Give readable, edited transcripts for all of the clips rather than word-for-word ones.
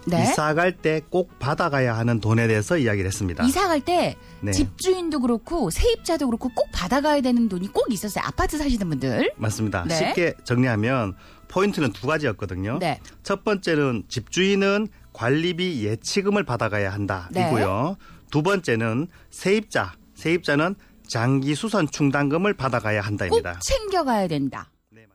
네. 이사 갈 때 꼭 받아가야 하는 돈에 대해서 이야기를 했습니다. 이사 갈 때 네. 집주인도 그렇고 세입자도 그렇고 꼭 받아가야 되는 돈이 꼭 있었어요. 아파트 사시는 분들. 맞습니다. 네. 쉽게 정리하면 포인트는 두 가지였거든요. 네. 첫 번째는 집주인은 관리비 예치금을 받아가야 한다. 네. 이고요. 두 번째는 세입자는 장기 수선 충당금을 받아가야 꼭 한다입니다. 챙겨가야 된다. 네.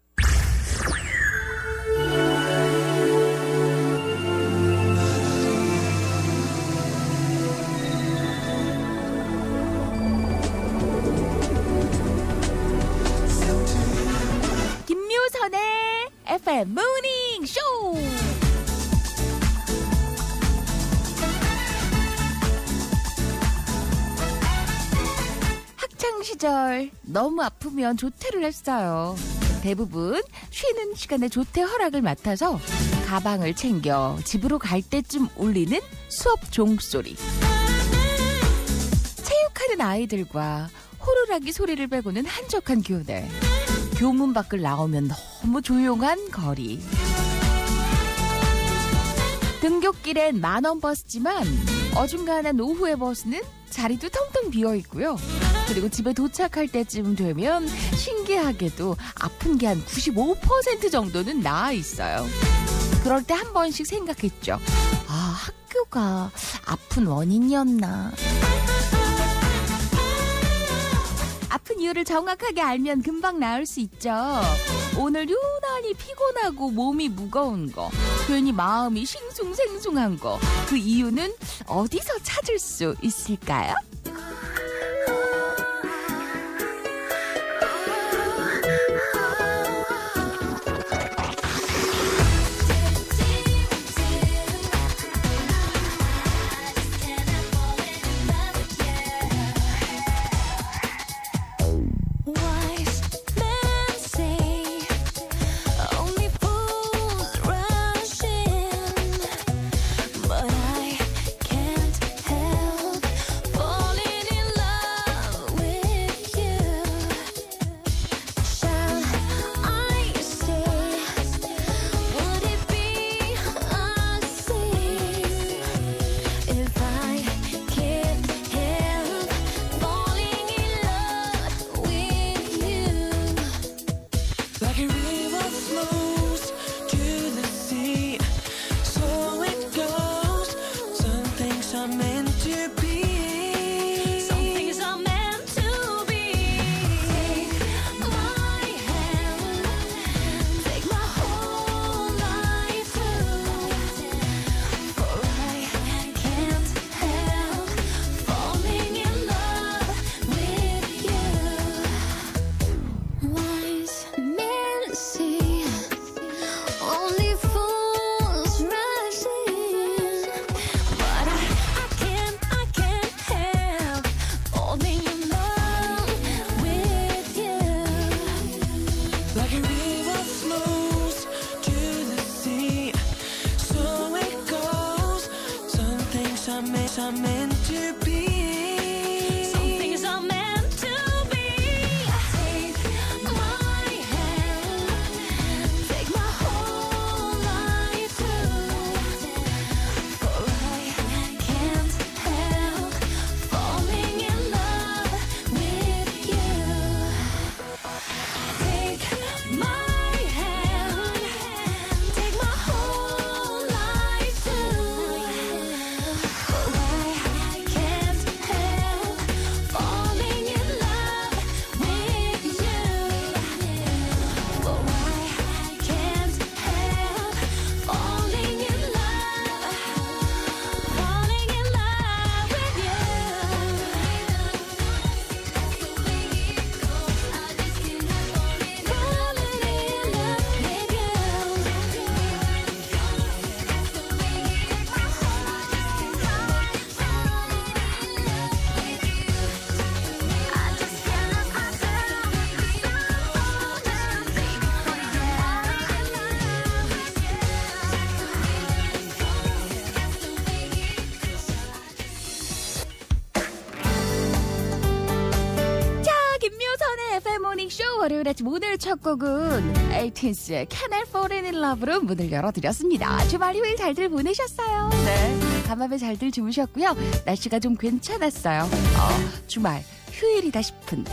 김묘선의 FM 모닝 쇼. 학창 시절 너무 아프면 조퇴를 했어요. 대부분 쉬는 시간에 조퇴 허락을 맡아서 가방을 챙겨 집으로 갈 때쯤 울리는 수업 종소리. 체육하는 아이들과 호루라기 소리를 빼고는 한적한 교내. 교문 밖을 나오면 너무 조용한 거리. 등굣길엔 만원 버스지만 어중간한 오후의 버스는 자리도 텅텅 비어 있고요. 그리고 집에 도착할 때쯤 되면 신기하게도 아픈 게 한 95% 정도는 나아 있어요. 그럴 때 한 번씩 생각했죠. 아, 학교가 아픈 원인이었나. 아픈 이유를 정확하게 알면 금방 나을 수 있죠. 오늘 유난히 피곤하고 몸이 무거운 거, 괜히 마음이 싱숭생숭한 거, 그 이유는 어디서 찾을 수 있을까요? I'm meant to be. Some things are meant to be. Take my hand, take my whole life too. For I can't help falling in love with you. Take my hand, take my whole life too. For I can't help 월요일 아침 오늘 첫 곡은 에이틴스의 Can I Fall in Love로 문을 열어드렸습니다. 주말 휴일 잘들 보내셨어요? 네. 간밤에 잘들 주무셨고요. 날씨가 좀 괜찮았어요. 주말 휴일이다 싶은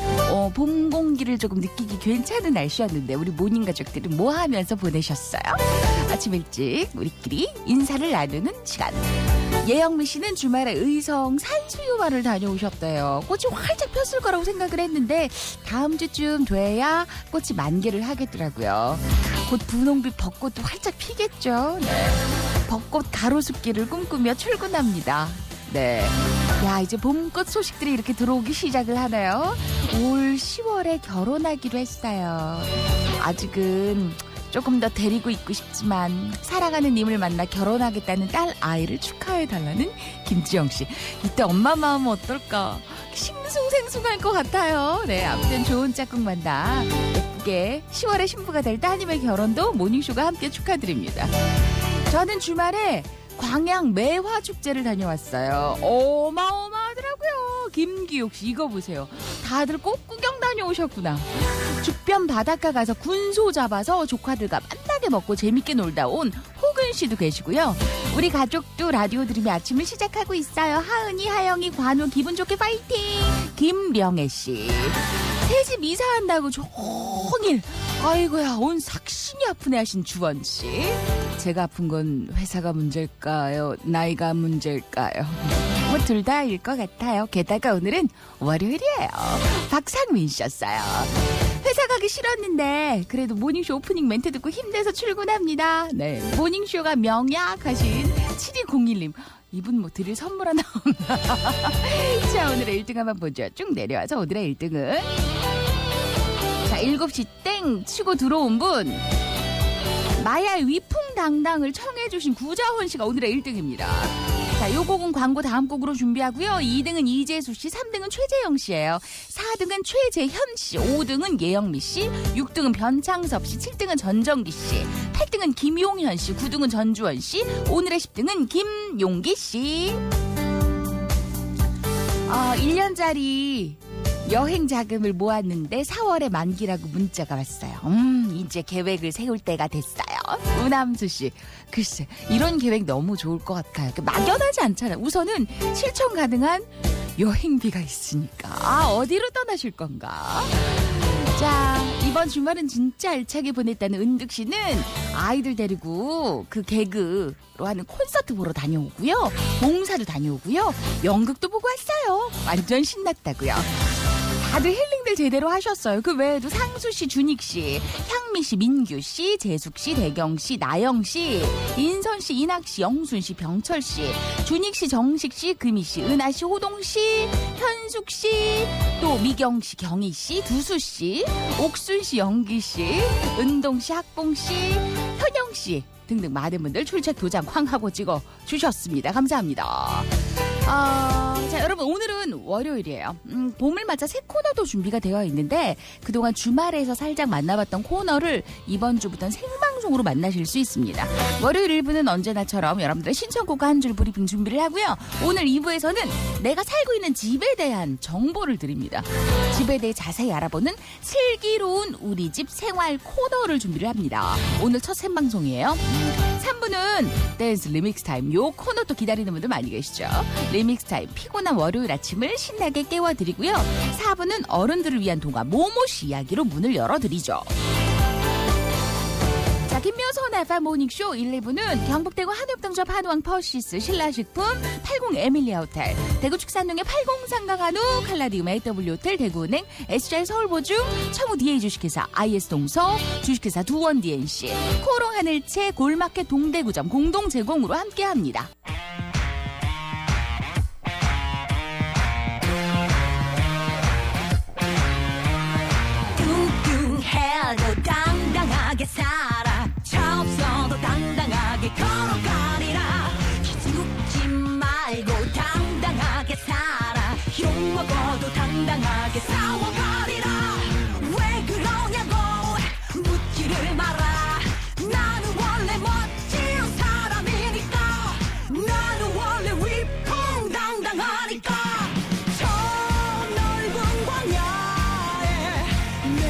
봄 공기를 조금 느끼기 괜찮은 날씨였는데 우리 모닝 가족들은 뭐 하면서 보내셨어요? 아침 일찍 우리끼리 인사를 나누는 시간. 예영미 씨는 주말에 의성 산수유마를 다녀오셨대요. 꽃이 활짝 폈을 거라고 생각을 했는데 다음 주쯤 돼야 꽃이 만개를 하겠더라고요. 곧 분홍빛 벚꽃도 활짝 피겠죠. 네. 벚꽃 가로수길을 꿈꾸며 출근합니다. 네. 야, 이제 봄꽃 소식들이 이렇게 들어오기 시작을 하네요. 올 10월에 결혼하기로 했어요. 아직은 조금 더 데리고 있고 싶지만 사랑하는 님을 만나 결혼하겠다는 딸 아이를 축하해달라는 김지영 씨. 이때 엄마 마음은 어떨까? 싱숭생숭할 것 같아요. 네, 아무튼 좋은 짝꿍 만나 예쁘게 10월에 신부가 될 따님의 결혼도 모닝쇼가 함께 축하드립니다. 저는 주말에 광양 매화축제를 다녀왔어요. 어마어마하더라고요. 김기욱 씨 이거 보세요. 다들 꼭 구경 다녀오셨구나. 주변 바닷가 가서 군소 잡아서 조카들과 만나게 먹고 재밌게 놀다 온 호근 씨도 계시고요. 우리 가족도 라디오 들으며 아침을 시작하고 있어요. 하은이, 하영이, 관우 기분 좋게 파이팅. 김명애 씨. 새집 이사한다고 종일 아이고야 온 삭신이 아프네 하신 주원 씨. 제가 아픈 건 회사가 문제일까요? 나이가 문제일까요? 뭐 둘 다일 것 같아요. 게다가 오늘은 월요일이에요. 박상민 씨였어요. 회사 가기 싫었는데 그래도 모닝쇼 오프닝 멘트 듣고 힘내서 출근합니다. 네, 모닝쇼가 명약하신 7201님. 이분 뭐 드릴 선물 하나 없나? 자, 오늘의 1등 한번 보죠. 쭉 내려와서 오늘의 1등은 자, 7시 땡 치고 들어온 분 마야의 위풍당당을 청해주신 구자원 씨가 오늘의 1등입니다. 자, 요 곡은 광고 다음 곡으로 준비하고요. 2등은 이재수 씨, 3등은 최재영 씨예요. 4등은 최재현 씨, 5등은 예영미 씨, 6등은 변창섭 씨, 7등은 전정기 씨, 8등은 김용현 씨, 9등은 전주원 씨, 오늘의 10등은 김용기 씨. 1년짜리 여행 자금을 모았는데 4월에 만기라고 문자가 왔어요. 이제 계획을 세울 때가 됐어요. 우남수 씨. 글쎄, 이런 계획 너무 좋을 것 같아요. 막연하지 않잖아요. 우선은 실천 가능한 여행비가 있으니까. 어디로 떠나실 건가? 자, 이번 주말은 진짜 알차게 보냈다는 은득 씨는 아이들 데리고 그 개그로 하는 콘서트 보러 다녀오고요. 봉사도 다녀오고요. 연극도 보고 왔어요. 완전 신났다고요. 다들 힐링들 제대로 하셨어요. 그 외에도 상수 씨, 준익 씨, 향미 씨, 민규 씨, 재숙 씨, 대경 씨, 나영 씨, 인선 씨, 이낙 씨, 영순 씨, 병철 씨, 준익 씨, 정식 씨, 금희 씨, 은하 씨, 호동 씨, 현숙 씨, 또 미경 씨, 경희 씨, 두수 씨, 옥순 씨, 영기 씨, 은동 씨, 학봉 씨, 현영 씨 등등 많은 분들 출첵 도장 쾅하고 찍어 주셨습니다. 감사합니다. 자, 여러분 오늘은 월요일이에요. 봄을 맞아 새 코너도 준비가 되어 있는데 그동안 주말에서 살짝 만나봤던 코너를 이번 주부터는 생방송으로 만나실 수 있습니다. 월요일 1부는 언제나처럼 여러분들의 신청곡과 한 줄 브리핑 준비를 하고요. 오늘 2부에서는 내가 살고 있는 집에 대한 정보를 드립니다. 집에 대해 자세히 알아보는 슬기로운 우리 집 생활 코너를 준비를 합니다. 오늘 첫 생방송이에요. 3부는 댄스 리믹스 타임. 요 코너 또 기다리는 분들 많이 계시죠. 리믹스 타임 피곤한 월요일 아침을 신나게 깨워드리고요. 4부는 어른들을 위한 동화 모모씨 이야기로 문을 열어드리죠. 자, 김묘선 FM 모닝쇼 1, 2부는 경북대구 한옥동접 한우왕 퍼시스 신라식품 80 에밀리아 호텔, 대구 축산동의 80 상가 한우 칼라디움 AW 호텔, 대구은행, SJ 서울보증, 청우 DA 주식회사 IS 동서, 주식회사 두원 DNC, 코롱 하늘채 골마켓 동대구점 공동 제공으로 함께합니다. 뚱뚱해도 당당하게 살아. 차 없어도 당당하게 걸어가리라. 기죽지 말고 당당하게 살아. 욕 먹어도 당당하게 싸워가리라. 왜 그러냐고 묻지를 마라. 나는 원래 멋진 사람이니까. 나는 원래 위풍당당하니까. 저 넓은 광야에 내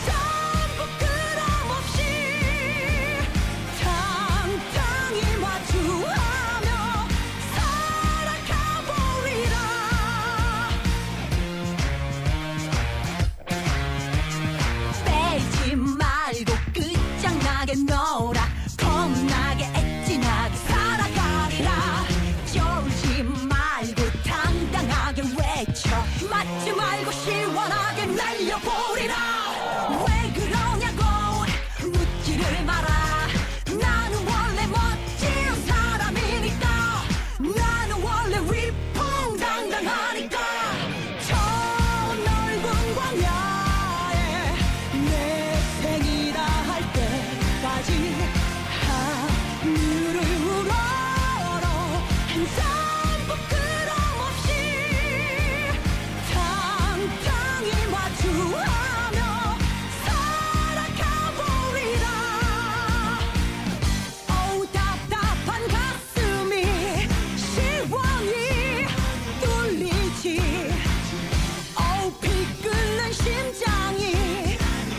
전부 끝없이 당당히 마주하며 살아가보리라. 빼지 말고 끝장나게 놀아. 겁나게 애진하게 살아가리라. 쫄지 말고 당당하게 외쳐. 맞지 말고 시원하게 날려보리라. 왜 그러냐고 묻지를 마라. 나는 원래 멋진 사람이니까. 나는 원래 위풍당당하니까. 저 넓은 광야에 내 생이라 할 때까지 하늘을 우러러 한 산부 끝없이 당당히 마주하며 살아가보리라. 어우 답답한 가슴이 시원히 뚫리지. 어우 피 끓는 심장이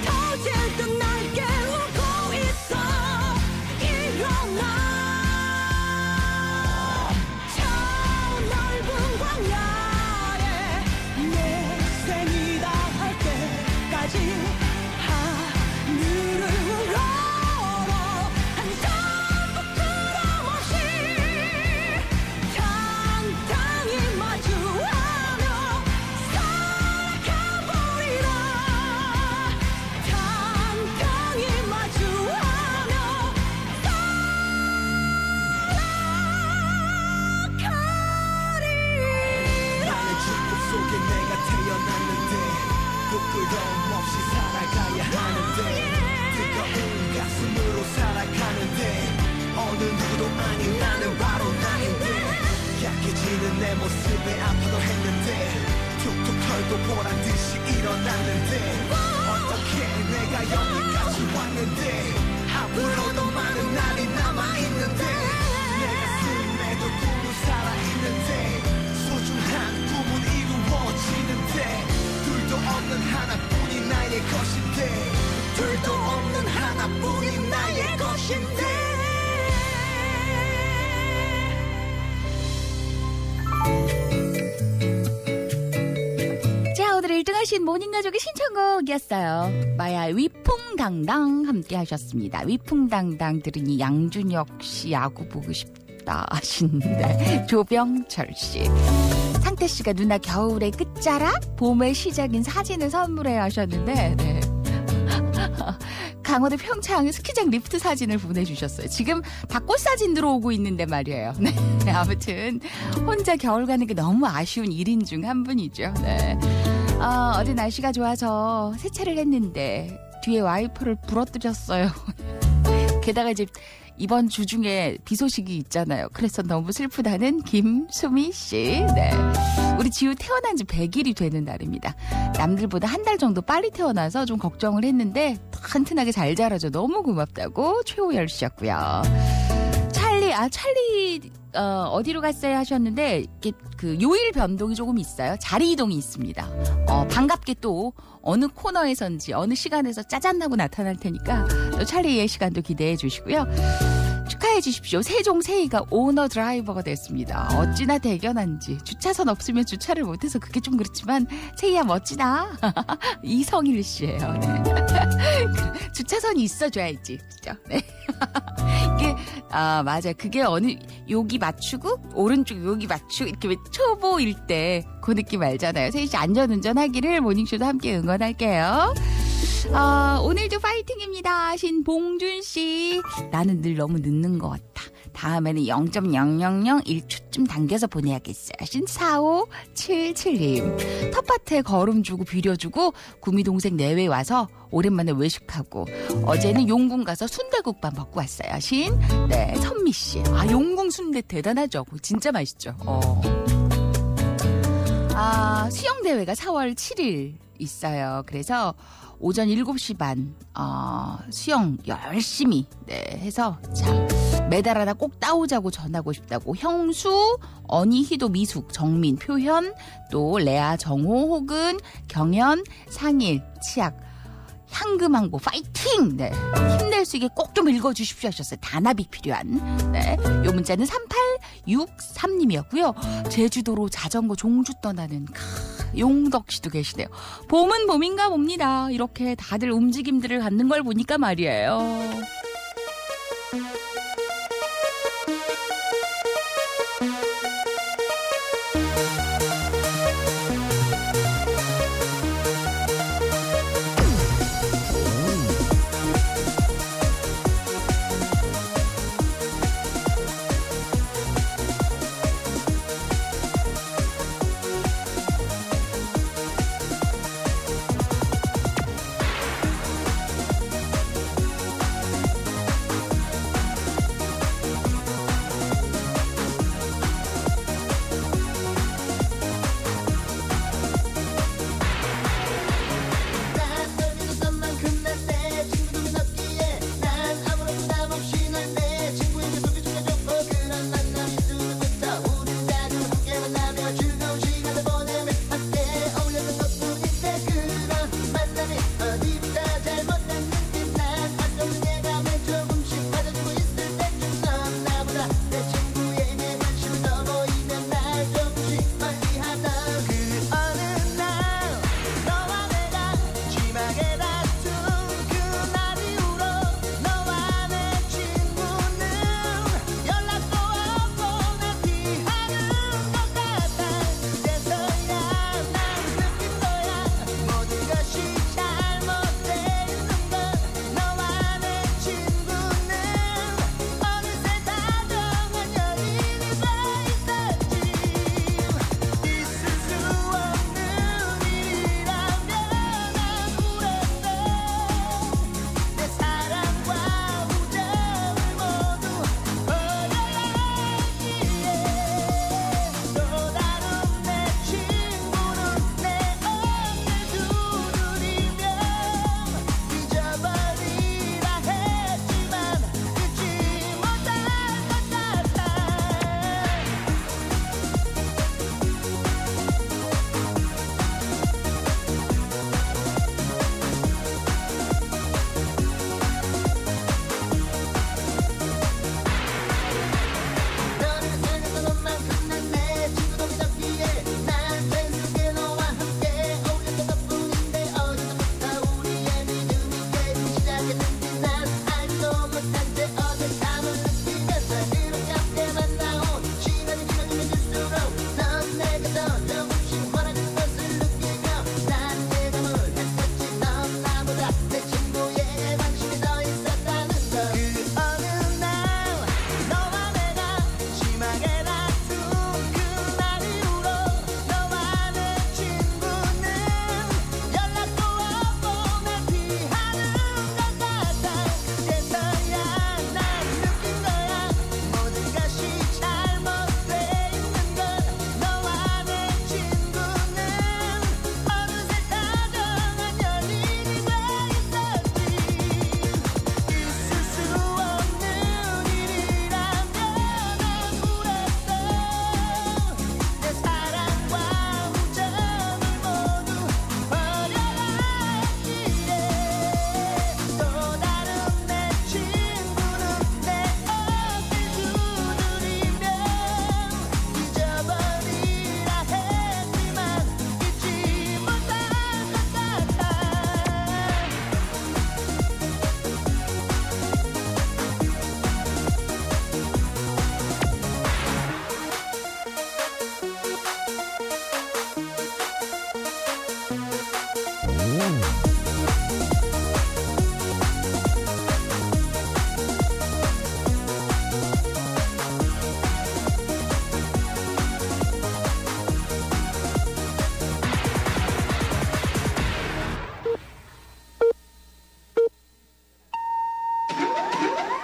터질 듯 날 깨우고 있어. 일어나. 저 넓은 광야에 내 생이라 할 때까지 하늘을 우러러 한 산부 끝없이 당당히 마주하며 살아가보리라. 당당히 마주하며 나는 축복 속에 내가 태어났는데 부끄러움 없이 살아가야 하는데 뜨거운 가슴으로 살아가는데 어느 누구도 아닌 나는 바로 나인데 약해지는 내 모습에 아파도 했는데 툭툭 털고 보란 듯이 일어났는데 어떻게 내가 여기까지 왔는데 앞으로도 많은 날이 남아있는데 내 가슴에도 꿈은 살아있는데 소중한 꿈은 이루어지는데 둘도 없는 하나뿐인 나의 것인데 둘도 없는 하나뿐인 나의 것인데. 자, 오늘 1등하신 모닝가족의 신청곡이었어요. 마야의 위풍당당 함께 하셨습니다. 위풍당당 들으니 양준혁 씨 야구 보고 싶다 하시는데 조병철 씨, 상태 씨가 누나 겨울의 끝자락, 봄의 시작인 사진을 선물해 하셨는데 네. 강원도 평창 스키장 리프트 사진을 보내주셨어요. 지금 벚꽃 사진 들어오고 있는데 말이에요. 네. 아무튼 혼자 겨울 가는 게 너무 아쉬운 1인 중 한 분이죠. 네. 어제 날씨가 좋아서 세차를 했는데 뒤에 와이퍼를 부러뜨렸어요. 게다가 이제 이번 주 중에 비 소식이 있잖아요. 그래서 너무 슬프다는 김수미 씨. 네. 우리 지우 태어난 지 100일이 되는 날입니다. 남들보다 한 달 정도 빨리 태어나서 좀 걱정을 했는데 튼튼하게 잘 자라줘 너무 고맙다고 최호열 씨였고요. 찰리 어디로 갔어요 하셨는데 이게 그 요일 변동이 조금 있어요. 자리 이동이 있습니다. 반갑게 또 어느 코너에선지 어느 시간에서 짜잔하고 나타날 테니까 또 찰리의 시간도 기대해 주시고요. 축하해 주십시오. 세종 세이가 오너 드라이버가 됐습니다. 어찌나 대견한지. 주차선 없으면 주차를 못해서 그게 좀 그렇지만 세이야 멋지다. 이성일 씨예요. 네. 주차선이 있어줘야지. 그죠? 네. 이게 맞아. 그게 어느 여기 맞추고 오른쪽 여기 맞추고 이렇게 왜 초보일 때 그 느낌 알잖아요. 세이 씨 안전운전하기를 모닝쇼도 함께 응원할게요. 오늘도 파이팅입니다. 신봉준 씨. 나는 늘 너무 늦는 것 같아. 다음에는 0.0001초쯤 당겨서 보내야겠어요. 신4577님. 텃밭에 거름 주고 비려주고 구미 동생 내외 와서 오랜만에 외식하고 어제는 용궁 가서 순대국밥 먹고 왔어요. 네, 선미 씨. 용궁 순대 대단하죠. 진짜 맛있죠. 수영 대회가 4월 7일 있어요. 그래서 오전 7시 반 수영 열심히 해서 메달 하나 꼭 따오자고 전하고 싶다고 형수, 언니, 희도, 미숙, 정민, 표현, 또 레아, 정호, 혹은 경연, 상일, 치약. 향금항보 파이팅! 네. 힘낼 수 있게 꼭 좀 읽어주십시오 하셨어요. 단합이 필요한. 네. 요 문자는 3863님이었고요. 제주도로 자전거 종주 떠나는 용덕 씨도 계시네요. 봄은 봄인가 봅니다. 이렇게 다들 움직임들을 갖는 걸 보니까 말이에요.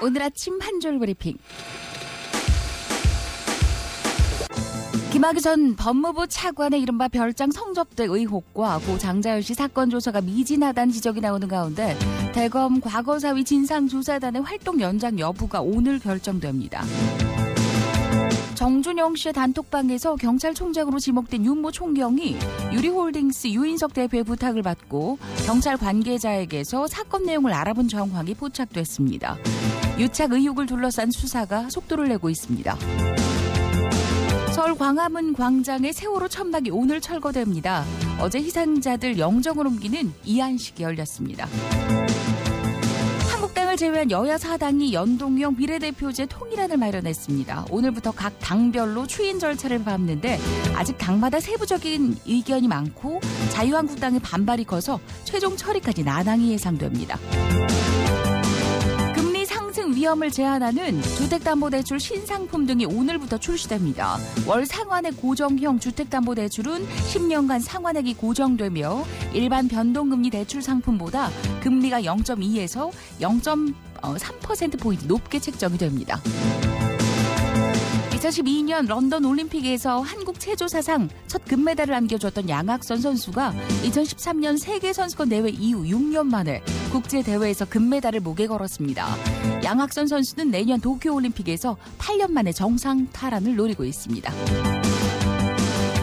오늘 아침 한 줄 브리핑. 김학의 전 법무부 차관의 이른바 별장 성접대 의혹과 고 장자연 씨 사건 조사가 미진하다는 지적이 나오는 가운데 대검 과거사위 진상조사단의 활동 연장 여부가 오늘 결정됩니다. 정준영 씨의 단톡방에서 경찰총장으로 지목된 윤모 총경이 유리홀딩스 유인석 대표의 부탁을 받고 경찰 관계자에게서 사건 내용을 알아본 정황이 포착됐습니다. 유착 의혹을 둘러싼 수사가 속도를 내고 있습니다. 서울 광화문 광장의 세월호 천막이 오늘 철거됩니다. 어제 희생자들 영정을 옮기는 이안식이 열렸습니다. 한국당을 제외한 여야 4당이 연동형 비례대표제 통일안을 마련했습니다. 오늘부터 각 당별로 추인 절차를 밟는데 아직 당마다 세부적인 의견이 많고 자유한국당의 반발이 커서 최종 처리까지 난항이 예상됩니다. 금리 상승 위험을 제한하는 주택담보대출 신상품 등이 오늘부터 출시됩니다. 월 상환액 고정형 주택담보대출은 10년간 상환액이 고정되며 일반 변동금리 대출 상품보다 금리가 0.2에서 0.3%포인트 높게 책정이 됩니다. 2012년 런던 올림픽에서 한국 체조 사상 첫 금메달을 안겨줬던 양학선 선수가 2013년 세계선수권 대회 이후 6년 만에 국제대회에서 금메달을 목에 걸었습니다. 양학선 선수는 내년 도쿄올림픽에서 8년 만에 정상 탈환을 노리고 있습니다.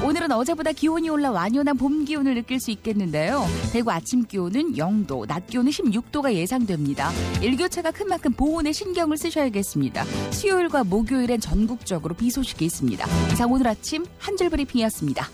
오늘은 어제보다 기온이 올라 완연한 봄 기온을 느낄 수 있겠는데요. 대구 아침 기온은 0도, 낮 기온은 16도가 예상됩니다. 일교차가 큰 만큼 보온에 신경을 쓰셔야겠습니다. 수요일과 목요일엔 전국적으로 비 소식이 있습니다. 이상 오늘 아침 한 줄 브리핑이었습니다.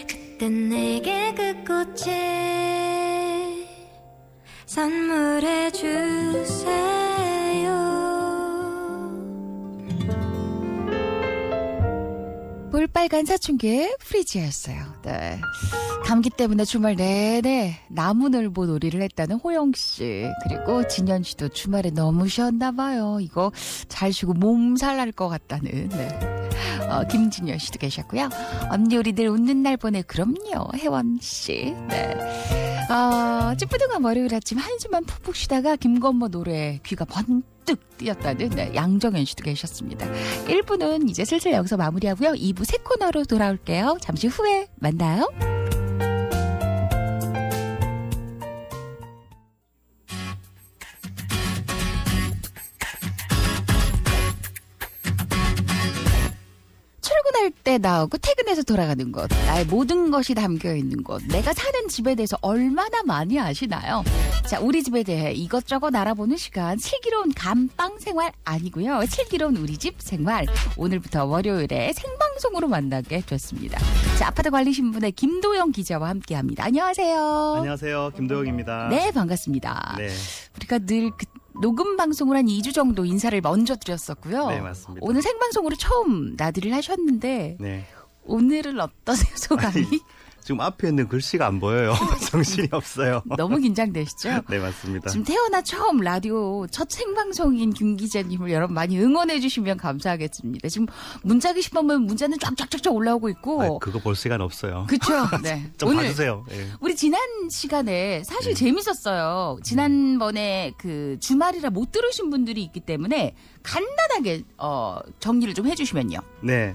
그땐 내게 그 꽃을 선물해 주세요. 볼빨간 사춘기의 프리지였어요. 네. 감기 때문에 주말 내내 나무늘보 놀이를 했다는 호영씨, 그리고 진현씨도 주말에 너무 쉬었나 봐요. 이거 잘 쉬고 몸살 날 것 같다는, 네. 김진현씨도 계셨고요. 언니 우리들 웃는 날 보내. 그럼요, 혜원씨. 네. 찌뿌둥한 월요일 아침 한숨만 푹푹 쉬다가 김건모 노래 귀가 번뜩 번뜩 뛰었다는 양정현 씨도 계셨습니다. 1부는 이제 슬슬 여기서 마무리하고요. 2부 새 코너로 돌아올게요. 잠시 후에 만나요. 출근할 때 나오고 퇴근해서 돌아가는 곳, 나의 모든 것이 담겨있는 곳, 내가 사는 집에 대해서 얼마나 많이 아시나요? 자, 우리 집에 대해 이것저것 알아보는 시간, 슬기로운 감방 생활 아니고요. 슬기로운 우리 집 생활. 오늘부터 월요일에 생방송으로 만나게 됐습니다. 자, 아파트 관리신분의 김도영 기자와 함께합니다. 안녕하세요. 안녕하세요. 김도영입니다. 네, 반갑습니다. 네. 우리가 늘 녹음 방송을 한 2주 정도 인사를 먼저 드렸었고요. 네, 맞습니다. 오늘 생방송으로 처음 나들이를 하셨는데 네. 오늘은 어떠세요, 소감이? 지금 앞에 있는 글씨가 안 보여요. 정신이 없어요. 너무 긴장되시죠? 네, 맞습니다. 지금 태어나 처음 라디오 첫 생방송인 김 기자님을 여러분 많이 응원해 주시면 감사하겠습니다. 지금 문자 게시판보면 문자는 쫙쫙쫙쫙 올라오고 있고. 그거 볼 시간 없어요. 그렇죠. 네. 좀 봐주세요. 네. 우리 지난 시간에 사실 재밌었어요. 지난번에 그 주말이라 못 들으신 분들이 있기 때문에 간단하게 정리를 좀 해주시면요. 네.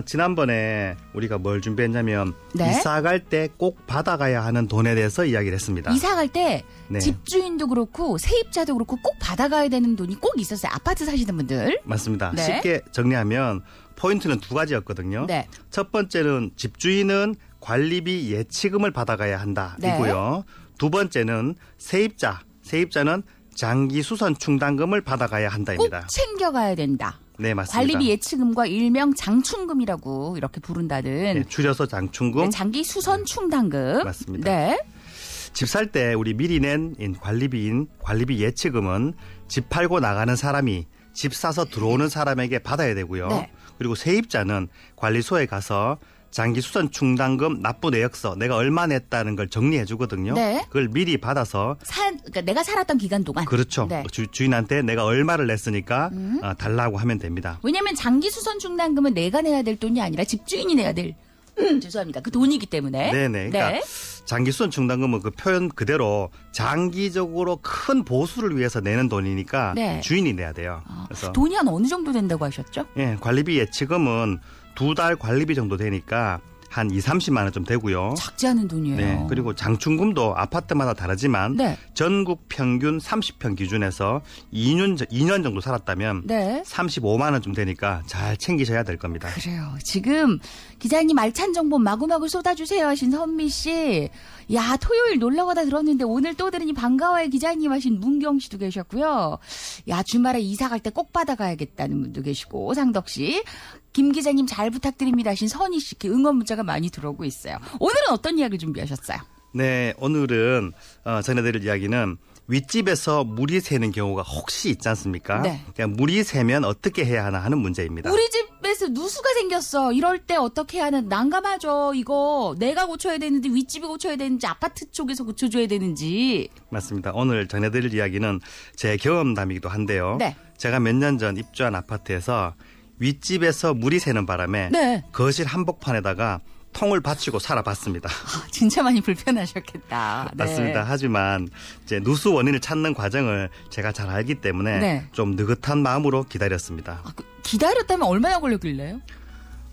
지난번에 우리가 뭘 준비했냐면 네? 이사 갈 때 꼭 받아가야 하는 돈에 대해서 이야기를 했습니다. 이사 갈 때 네. 집주인도 그렇고 세입자도 그렇고 꼭 받아가야 되는 돈이 꼭 있었어요. 아파트 사시는 분들. 맞습니다. 네. 쉽게 정리하면 포인트는 두 가지였거든요. 네. 첫 번째는 집주인은 관리비 예치금을 받아가야 한다. 네. 이고요. 두 번째는 세입자는 장기 수선 충당금을 받아가야 한다입니다. 꼭 챙겨가야 된다. 네, 맞습니다. 관리비 예치금과 일명 장충금이라고 이렇게 부른다는 네, 줄여서 장충금. 네, 장기 수선 충당금. 맞습니다. 네. 집 살 때 우리 미리 낸 관리비 예치금은 집 팔고 나가는 사람이 집 사서 들어오는 사람에게 받아야 되고요. 네. 그리고 세입자는 관리소에 가서 장기 수선 충당금 납부 내역서 내가 얼마 냈다는 걸 정리해 주거든요. 네. 그걸 미리 받아서 그러니까 내가 살았던 기간 동안. 그렇죠. 네. 주인한테 내가 얼마를 냈으니까 달라고 하면 됩니다. 왜냐하면 장기 수선 충당금은 내가 내야 될 돈이 아니라 집주인이 내야 될 죄송합니다. 그 돈이기 때문에. 네네. 그러니까 네. 장기 수선 충당금은 그 표현 그대로 장기적으로 큰 보수를 위해서 내는 돈이니까 네. 주인이 내야 돼요. 그래서 돈이 한 어느 정도 된다고 하셨죠? 예, 관리비 예치금은 2달 관리비 정도 되니까 한 2, 30만 원 좀 되고요. 작지 않은 돈이에요. 네, 그리고 장충금도 아파트마다 다르지만 네. 전국 평균 30평 기준에서 2년 정도 살았다면 네. 35만 원 좀 되니까 잘 챙기셔야 될 겁니다. 그래요. 지금 기자님 알찬 정보 마구마구 쏟아주세요 하신 선미 씨. 야, 토요일 놀러 가다 들었는데 오늘 또 들으니 반가워요 기자님 하신 문경 씨도 계셨고요. 야, 주말에 이사 갈 때 꼭 받아가야겠다는 분도 계시고 상덕 씨. 김 기자님 잘 부탁드립니다 하신 선희 씨 응원 문자가 많이 들어오고 있어요. 오늘은 어떤 이야기를 준비하셨어요? 네, 오늘은 전해드릴 이야기는 윗집에서 물이 새는 경우가 혹시 있지 않습니까? 네. 그러니까 물이 새면 어떻게 해야 하나 하는 문제입니다. 우리 집에서 누수가 생겼어. 이럴 때 어떻게 하는 난감하죠. 이거 내가 고쳐야 되는지 윗집이 고쳐야 되는지 아파트 쪽에서 고쳐줘야 되는지. 맞습니다. 오늘 전해드릴 이야기는 제 경험담이기도 한데요. 네. 제가 몇 년 전 입주한 아파트에서 윗집에서 물이 새는 바람에 네. 거실 한복판에다가 통을 받치고 살아봤습니다. 진짜 많이 불편하셨겠다. 네. 맞습니다. 하지만 이제 누수 원인을 찾는 과정을 제가 잘 알기 때문에 네. 좀 느긋한 마음으로 기다렸습니다. 기다렸다면 얼마나 걸렸길래요?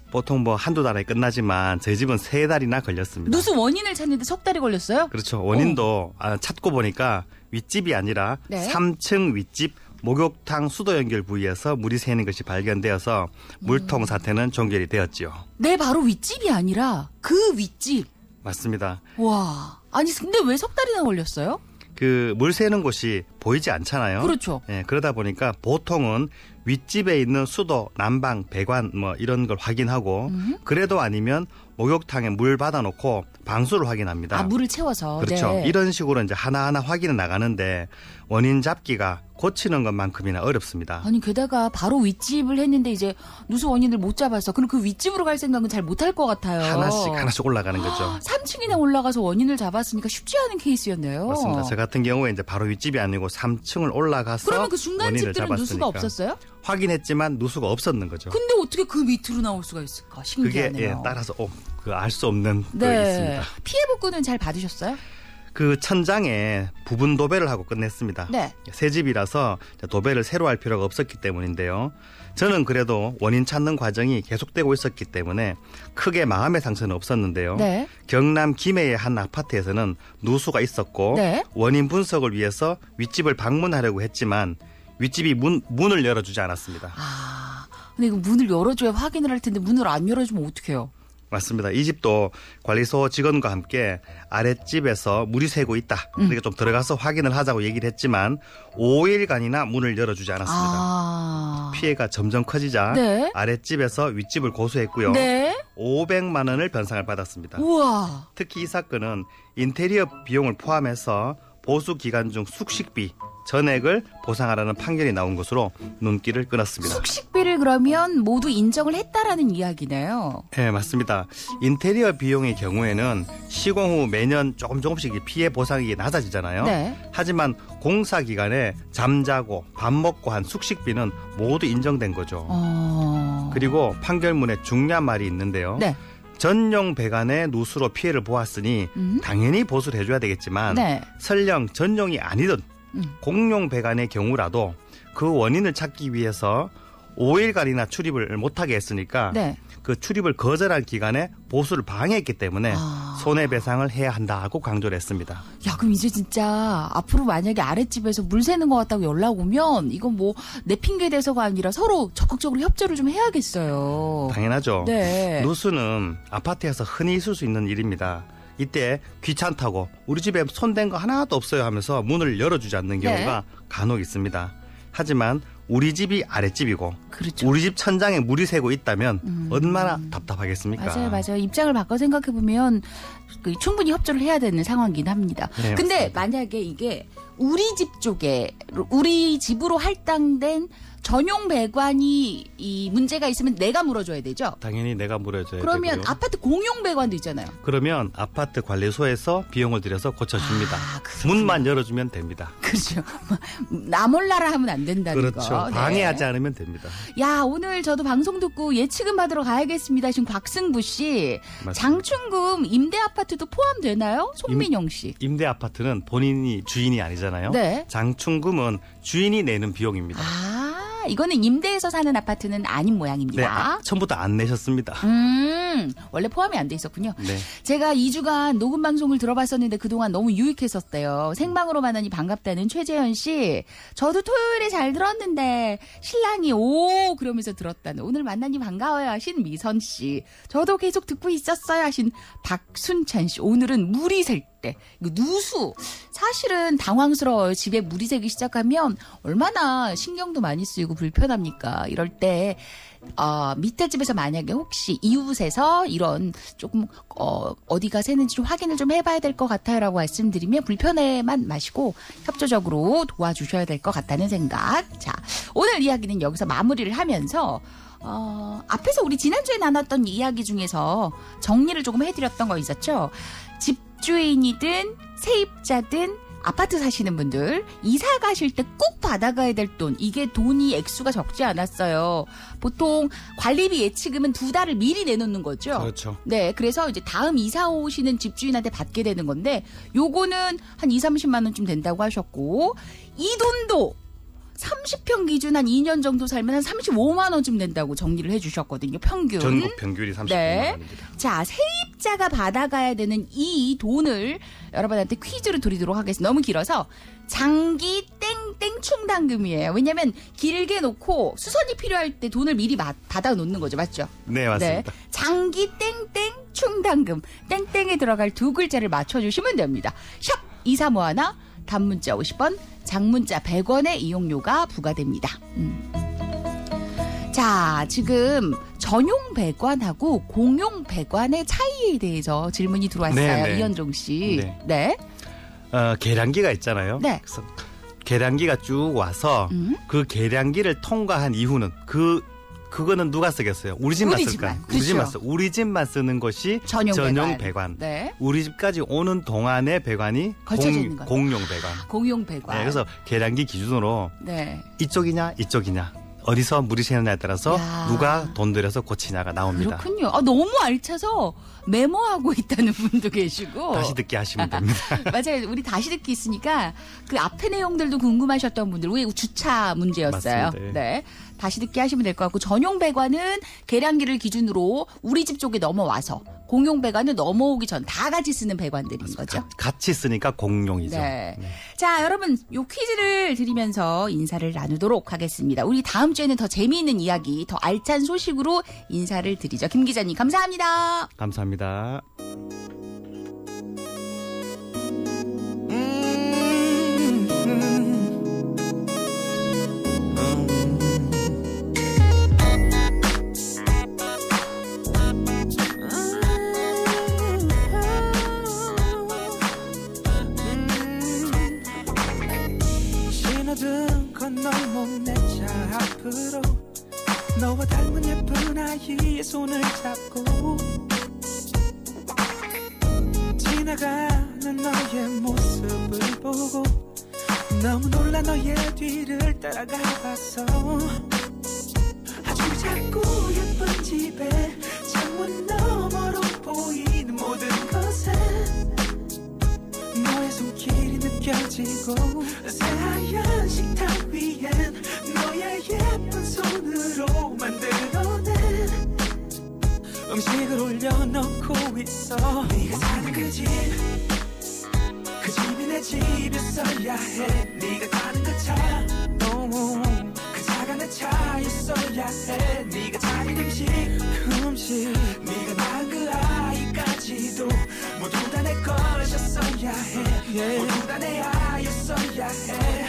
보통 뭐 한두 달에 끝나지만 저희 집은 3달이나 걸렸습니다. 누수 원인을 찾는데 석 달이 걸렸어요? 그렇죠. 원인도 찾고 보니까 윗집이 아니라 네. 3층 윗집 목욕탕 수도 연결 부위에서 물이 새는 것이 발견되어서 물통 사태는 종결이 되었지요. 네, 바로 윗집이 아니라 그 윗집. 맞습니다. 와, 아니 근데 왜 석 달이나 걸렸어요? 그 물 새는 곳이 보이지 않잖아요. 그렇죠. 예, 그러다 보니까 보통은 윗집에 있는 수도, 난방, 배관 뭐 이런 걸 확인하고 그래도 아니면 목욕탕에 물 받아놓고 방수를 확인합니다. 아, 물을 채워서. 그렇죠. 네. 이런 식으로 이제 하나하나 확인해 나가는데 원인 잡기가 고치는 것만큼이나 어렵습니다. 아니 게다가 바로 윗집을 했는데 이제 누수 원인을 못 잡았어. 그럼 그 윗집으로 갈 생각은 잘 못할 것 같아요. 하나씩 올라가는 거죠. 3층이나 올라가서 원인을 잡았으니까 쉽지 않은 케이스였네요. 맞습니다. 저 같은 경우에 이제 바로 윗집이 아니고 3층을 올라가서 그러면 그 중간 원인을 집들은 잡았으니까. 누수가 없었어요? 확인했지만 누수가 없었는 거죠. 근데 어떻게 그 밑으로 나올 수가 있을까? 그게 신기하네요. 따라서 알 수 없는 거 네. 있습니다. 피해 복구는 잘 받으셨어요? 그 천장에 부분 도배를 하고 끝냈습니다. 네. 새 집이라서 도배를 새로 할 필요가 없었기 때문인데요. 저는 그래도 원인 찾는 과정이 계속되고 있었기 때문에 크게 마음의 상처는 없었는데요. 네. 경남 김해의 한 아파트에서는 누수가 있었고 네. 원인 분석을 위해서 윗집을 방문하려고 했지만 윗집이 문을 열어주지 않았습니다. 아, 근데 이거 문을 열어줘야 확인을 할 텐데 문을 안 열어주면 어떡해요? 맞습니다. 이 집도 관리소 직원과 함께 아랫집에서 물이 새고 있다. 그러니까 좀 들어가서 확인을 하자고 얘기를 했지만 5일간이나 문을 열어주지 않았습니다. 아. 피해가 점점 커지자 네. 아랫집에서 윗집을 고소했고요. 네. 500만 원을 변상을 받았습니다. 우와. 특히 이 사건은 인테리어 비용을 포함해서 보수 기간 중 숙식비 전액을 보상하라는 판결이 나온 것으로 눈길을 끊었습니다. 숙식비를 그러면 모두 인정을 했다라는 이야기네요. 네, 맞습니다. 인테리어 비용의 경우에는 시공 후 매년 조금씩 피해 보상이 낮아지잖아요. 네. 하지만 공사 기간에 잠자고 밥 먹고 한 숙식비는 모두 인정된 거죠. 그리고 판결문에 중요한 말이 있는데요. 네. 전용 배관의 누수로 피해를 보았으니 당연히 보수를 해줘야 되겠지만 네. 설령 전용이 아니든 공용 배관의 경우라도 그 원인을 찾기 위해서 5일간이나 출입을 못하게 했으니까 네. 그 출입을 거절한 기간에 보수를 방해했기 때문에 아. 손해배상을 해야 한다고 강조를 했습니다. 야, 그럼 이제 진짜 앞으로 만약에 아랫집에서 물 새는 것 같다고 연락 오면 이건 뭐 내 핑계 대서가 아니라 서로 적극적으로 협조를 좀 해야겠어요. 당연하죠. 네. 누수는 아파트에서 흔히 있을 수 있는 일입니다. 이때 귀찮다고 우리 집에 손댄 거 하나도 없어요 하면서 문을 열어주지 않는 경우가 간혹 있습니다. 하지만 우리 집이 아랫집이고 그렇죠. 우리 집 천장에 물이 새고 있다면 얼마나 답답하겠습니까? 맞아요. 입장을 바꿔 생각해보면 충분히 협조를 해야 되는 상황이긴 합니다. 네, 근데 맞습니다. 만약에 이게 우리 집 쪽에 우리 집으로 할당된 전용 배관이 이 문제가 있으면 내가 물어줘야 되죠? 당연히 내가 물어줘야 그러면 되고요. 아파트 공용 배관도 있잖아요. 그러면 아파트 관리소에서 비용을 들여서 고쳐줍니다. 아, 그렇구나. 문만 열어주면 됩니다. 그렇죠. 나 몰라라 하면 안 된다는 그렇죠. 거. 네. 방해하지 않으면 됩니다. 야, 오늘 저도 방송 듣고 예치금 받으러 가야겠습니다. 지금 곽승부 씨. 맞습니다. 장충금 임대 아파트도 포함되나요? 송민영 씨. 임대 아파트는 본인이 주인이 아니잖아요. 네. 장충금은 주인이 내는 비용입니다. 아, 이거는 임대해서 사는 아파트는 아닌 네, 모양입니다. 처음부터 안 내셨습니다. 원래 포함이 안 돼 있었군요. 네. 제가 2주간 녹음 방송을 들어봤었는데 그동안 너무 유익했었대요. 생방으로 만나니 반갑다는 최재현 씨. 저도 토요일에 잘 들었는데 신랑이 오 그러면서 들었다는 오늘 만나니 반가워요 하신 미선 씨. 저도 계속 듣고 있었어요 하신 박순찬 씨. 오늘은 물이 셀 때. 이거 누수. 사실은 당황스러워요. 집에 물이 새기 시작하면 얼마나 신경도 많이 쓰이고 불편합니까? 이럴 때 밑에 집에서 만약에 혹시 이웃에서 이런 조금 어디가 새는지 좀 확인을 좀 해봐야 될 것 같아요라고 말씀드리면 불편해만 마시고 협조적으로 도와주셔야 될 것 같다는 생각. 자, 오늘 이야기는 여기서 마무리를 하면서 앞에서 우리 지난주에 나눴던 이야기 중에서 정리를 조금 해드렸던 거 있었죠. 집주인이든 세입자든 아파트 사시는 분들 이사 가실 때 꼭 받아가야 될 돈, 이게 돈이 액수가 적지 않았어요. 보통 관리비 예치금은 2달을 미리 내놓는 거죠. 그렇죠. 네, 그래서 이제 다음 이사 오시는 집주인한테 받게 되는 건데 요거는 한 2-30만 원쯤 된다고 하셨고 이 돈도 30평 기준 한 2년 정도 살면 한 35만 원쯤 된다고 정리를 해주셨거든요. 평균. 전국 평균이 30만 네. 원입니다. 자, 세입자가 받아가야 되는 이 돈을 여러분한테 퀴즈로 드리도록 하겠습니다. 너무 길어서 장기 땡땡 충당금이에요. 왜냐면 길게 놓고 수선이 필요할 때 돈을 미리 받아 놓는 거죠. 맞죠? 네, 맞습니다. 네. 장기 땡땡 충당금. 땡땡에 들어갈 2글자를 맞춰주시면 됩니다. 샵 2351 단문자 50원, 장문자 100원의 이용료가 부과됩니다. 자, 지금 전용 배관하고 공용 배관의 차이에 대해서 질문이 들어왔어요. 네. 이현종 씨. 네. 네. 계량기가 있잖아요. 네. 그래서 계량기가 쭉 와서 그 계량기를 통과한 이후는 그거는 누가 쓰겠어요? 우리 집만 우리 쓸까? 집만. 우리 집만 그렇죠. 우리 집만 쓰는 것이 전용 배관. 네. 우리 집까지 오는 동안의 배관이 걸쳐져 있는 거예요. 공용 배관. 공용 배관. 네, 그래서 계량기 기준으로 네. 이쪽이냐 어디서 물이 새느냐에 따라서 야. 누가 돈 들여서 고치냐가 나옵니다. 그렇군요. 너무 알차서 메모하고 있다는 분도 계시고. 다시 듣기 하시면 됩니다. 맞아요. 우리 다시 듣기 있으니까 그 앞에 내용들도 궁금하셨던 분들, 왜 주차 문제였어요. 맞습니다. 네. 다시 듣기 하시면 될 것 같고, 전용 배관은 계량기를 기준으로 우리 집 쪽에 넘어와서, 공용 배관은 넘어오기 전 다 같이 쓰는 배관들인 거죠. 같이 쓰니까 공용이죠. 네. 자, 여러분, 요 퀴즈를 드리면서 인사를 나누도록 하겠습니다. 우리 다음 주에는 더 재미있는 이야기, 더 알찬 소식으로 인사를 드리죠. 김 기자님, 감사합니다. 감사합니다. 신호등 건너 목내 차 앞으로 너와 닮은 예쁜 아이의 손을 잡고 지나가는 너의 모습을 보고 너무 놀라 너의 뒤를 따라가 봤어. 아주 작고 예쁜 집에 창문 너머로 보이는 모든 것에 너의 손길이 느껴지고 새하얀 식탁 위엔 너의 예쁜 손으로 만들어낸 음식을 올려놓고 있어. 네가 사는 그 집이 내 집이었어야 해. 네가 타는 그 차, 그 차가 내 차였어야 해. 네가 차린 음식 네가 낳은 그 아이까지도 모두 다 내 것이었어야 해. 모두 다 내 아이였어야 해.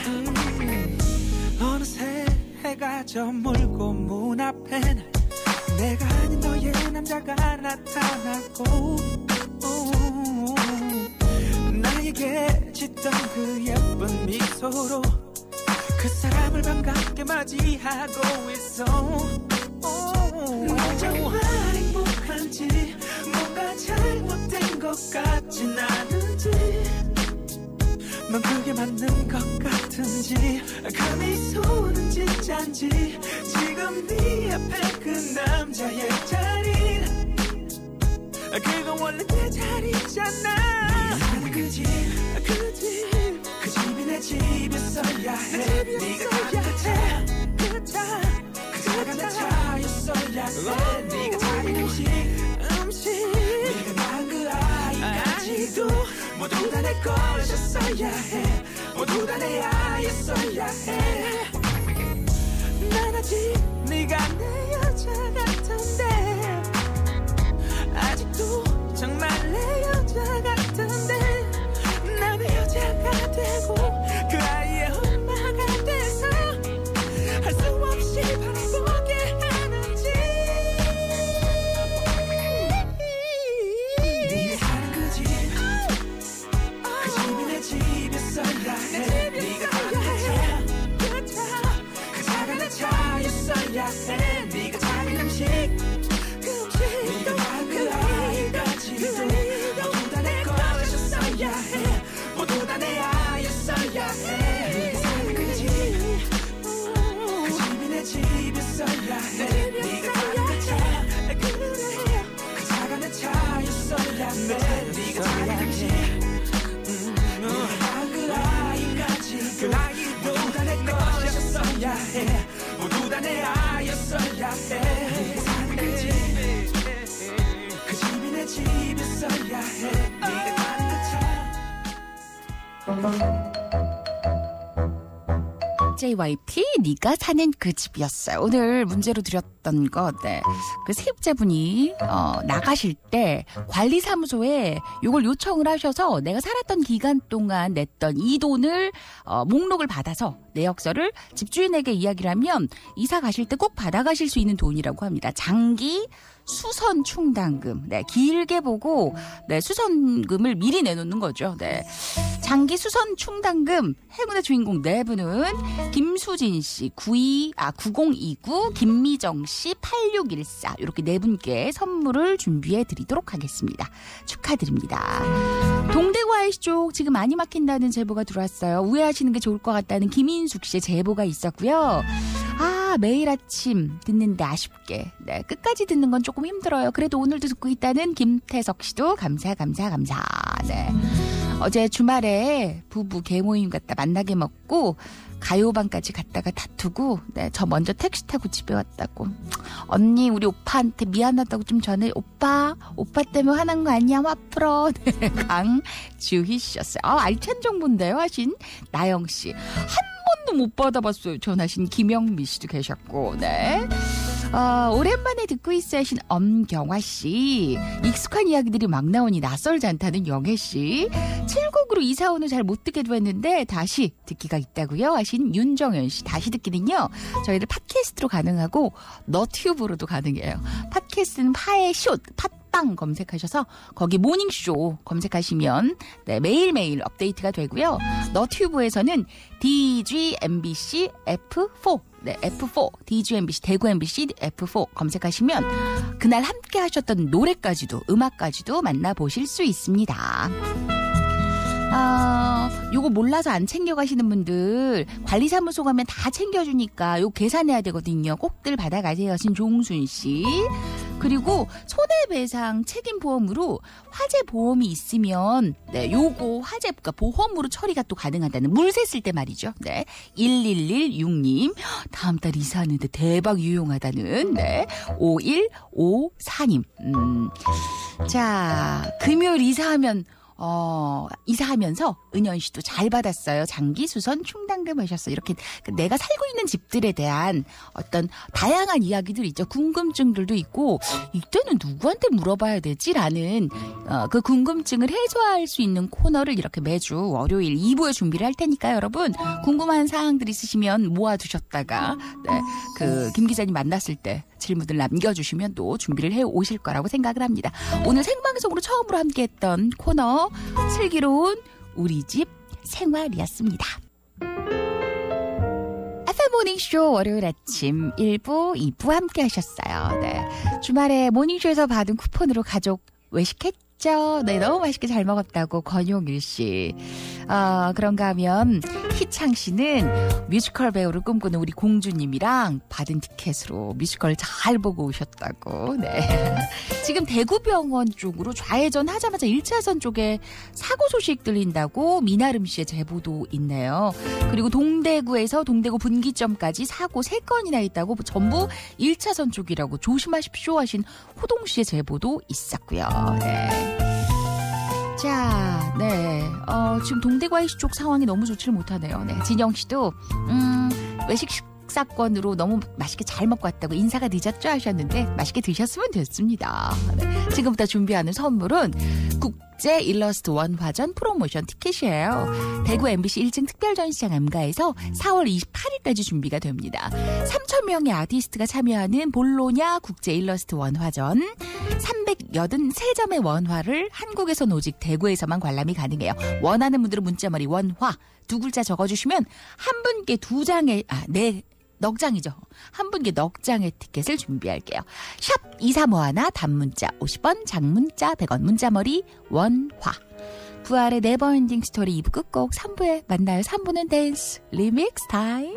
어느새 해가 저물고 문 앞엔 내가 아닌 너의 남자가 나타났고 나에게 짓던 그 예쁜 미소로 그 사람을 반갑게 맞이하고 있어. 난 정말 행복한지 뭔가 잘못된 것 같진 않은지 넌 그게 맞는 것 같은지 그 미소는 진짠지 지금 네 앞에 그 남자의 자리는 그건 원래 내 자리잖아. 네가 사는 그 집이 내 집이었어야 해. 네가 타는 그 차가 내 차였어야 해. 네가 차린 음식 네가 낳은 그 아이까지도 모두 다 내 것이었어야 해. 모두 다 내 아이였어야 해. 난 아직 네가 내 여자 같은데 아직도 정말 내 여자 같은데 남의 여자가 되고 그 아이의 엄마가 돼서 할 수 없이 바라보게 하는지. 네가 사는 그 집이 내 집이었어야 해. 네가 타는 그 차가 내 차였어야 해. 네가 차린 음식 네가 낳은 그 아이까지도 모두 다 내 것이었어야 해. 모두 다 내 아이였어야 해. 네가 사는 그 집이 내 집이었어야 해. 네가 타는 그 차가 내 차였어야 해. 네가 차린 음식 네가 낳은 그 아이까지도 모두 다 내 것이었어야 해. 모두 다 내 아이였어야 해. 네가 사는 그 집이 내 집이었어야 해. 네가 타는 그 차. JYP 네가 사는 그 집이었어요. 오늘 문제로 드렸던 것, 네. 그 세입자분이 나가실 때 관리사무소에 이걸 요청을 하셔서 내가 살았던 기간 동안 냈던 이 돈을 목록을 받아서 내역서를 집주인에게 이야기를 하면 이사 가실 때 꼭 받아가실 수 있는 돈이라고 합니다. 장기 수선 충당금. 네, 길게 보고 네, 수선금을 미리 내놓는 거죠. 네. 장기 수선 충당금 행운의 주인공 네 분은 김수진 씨 9029, 김미정 씨 8614 이렇게 네 분께 선물을 준비해 드리도록 하겠습니다. 축하드립니다. 동대구 IC 쪽 지금 많이 막힌다는 제보가 들어왔어요. 우회하시는 게 좋을 것 같다는 김인숙 씨의 제보가 있었고요. 매일 아침 듣는데 아쉽게 네, 끝까지 듣는 건 조금 힘들어요. 그래도 오늘도 듣고 있다는 김태석 씨도 감사. 네. 어제 주말에 부부 개모임 갔다 만나게 먹고 가요방까지 갔다가 다투고 네, 저 먼저 택시 타고 집에 왔다고. 언니 우리 오빠한테 미안하다고 좀 전해. 오빠 때문에 화난 거 아니야? 화 풀어. 네, 강주희 씨였어요. 알찬 정보인데요 하신 나영씨. 한 번도 못 받아봤어요 전하신 김영미 씨도 계셨고. 네. 오랜만에 듣고 있어 하신 엄경화씨. 익숙한 이야기들이 막 나오니 낯설지 않다는 영애씨. 7곡으로 이사원을 잘 못 듣게 됐는데 다시 듣기가 있다고요 하신 윤정현씨. 다시 듣기는요 저희들 팟캐스트로 가능하고 너튜브로도 가능해요. 팟캐스트는 파의 숏 팟빵 검색하셔서 거기 모닝쇼 검색하시면 네, 매일매일 업데이트가 되고요. 너튜브에서는 DGMBC F4 네, F4 DGMBC 대구 MBC F4 검색하시면 그날 함께 하셨던 노래까지도 음악까지도 만나보실 수 있습니다. 요거 몰라서 안 챙겨가시는 분들 관리사무소 가면 다 챙겨주니까 요거 계산해야 되거든요. 꼭들 받아가세요. 신종순씨. 그리고 손해배상 책임보험으로 화재 보험이 있으면 네, 요거 화재 그러니까 보험으로 처리가 또 가능하다는 물 샜을 때 말이죠. 네, 1116님 다음 달 이사하는데 대박 유용하다는 네, 5154님. 자 금요일 이사하면서 은연 씨도 잘 받았어요. 장기 수선 충당금 하셨어요. 이렇게 내가 살고 있는 집들에 대한 어떤 다양한 이야기들 있죠. 궁금증들도 있고 이때는 누구한테 물어봐야 되지라는 그 궁금증을 해소할 수 있는 코너를 이렇게 매주 월요일 2부에 준비를 할 테니까요. 여러분 궁금한 사항들 있으시면 모아두셨다가 네, 그 김 기자님 만났을 때 질문들 남겨주시면 또 준비를 해오실 거라고 생각을 합니다. 오늘 생방송으로 처음으로 함께했던 코너 슬기로운 우리 집 생활이었습니다. FM 모닝쇼 월요일 아침 1부, 2부 함께 하셨어요. 네. 주말에 모닝쇼에서 받은 쿠폰으로 가족 외식했죠? 네, 너무 맛있게 잘 먹었다고 권용일 씨. 그런가 하면 희창 씨는 뮤지컬 배우를 꿈꾸는 우리 공주님이랑 받은 티켓으로 뮤지컬 잘 보고 오셨다고. 네. 지금 대구병원 쪽으로 좌회전 하자마자 1차선 쪽에 사고 소식 들린다고 미나름 씨의 제보도 있네요. 그리고 동대구에서 동대구 분기점까지 사고 3건이나 있다고 전부 1차선 쪽이라고 조심하십시오 하신 호동 씨의 제보도 있었고요. 네. 자, 네. 지금 동대구 IC 쪽 상황이 너무 좋지를 못하네요. 네. 진영 씨도, 외식 식사권으로 너무 맛있게 잘 먹고 왔다고 인사가 늦었죠 하셨는데 맛있게 드셨으면 됐습니다. 네. 지금부터 준비하는 선물은 국제 일러스트 원화전 프로모션 티켓이에요. 대구 MBC 1층 특별전시장 M가에서 4월 28일까지 준비가 됩니다. 3,000명의 아티스트가 참여하는 볼로냐 국제 일러스트 원화전 383점의 원화를 한국에선 오직 대구에서만 관람이 가능해요. 원하는 분들은 문자머리 원화 2글자 적어주시면 한 분께 2장의 넉 장이죠. 한 분께 넉 장의 티켓을 준비할게요. 샵 2351 단문자 50원 장문자 100원 문자머리 원화. 부활의 네버엔딩 스토리 2부 끝곡 3부에 만나요. 3부는 댄스 리믹스 타임.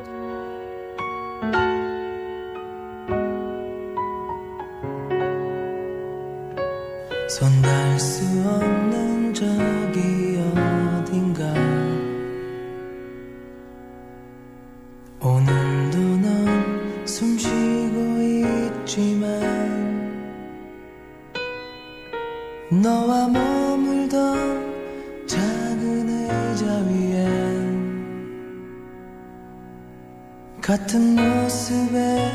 손 닿을 수 없는 저기 어딘가 오늘도 넌 숨 쉬고 있지만 너와 머물던 작은 의자 위엔 같은 모습에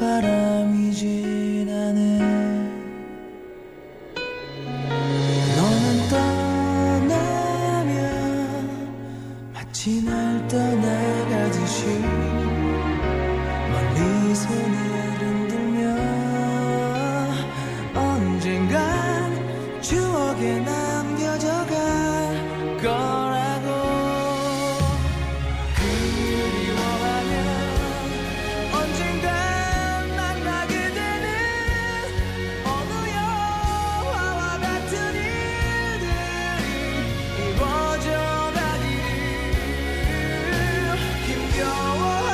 바람이 지나네. 너는 떠나면 마치 날 떠나가듯이 멀리 손을 흔들며 언젠간 추억에 남겨져 갈 거라고. 그리워하면 언젠간 만나게 되는 어느 영화와 같은 일들이 이루어져 가기를 힘겨워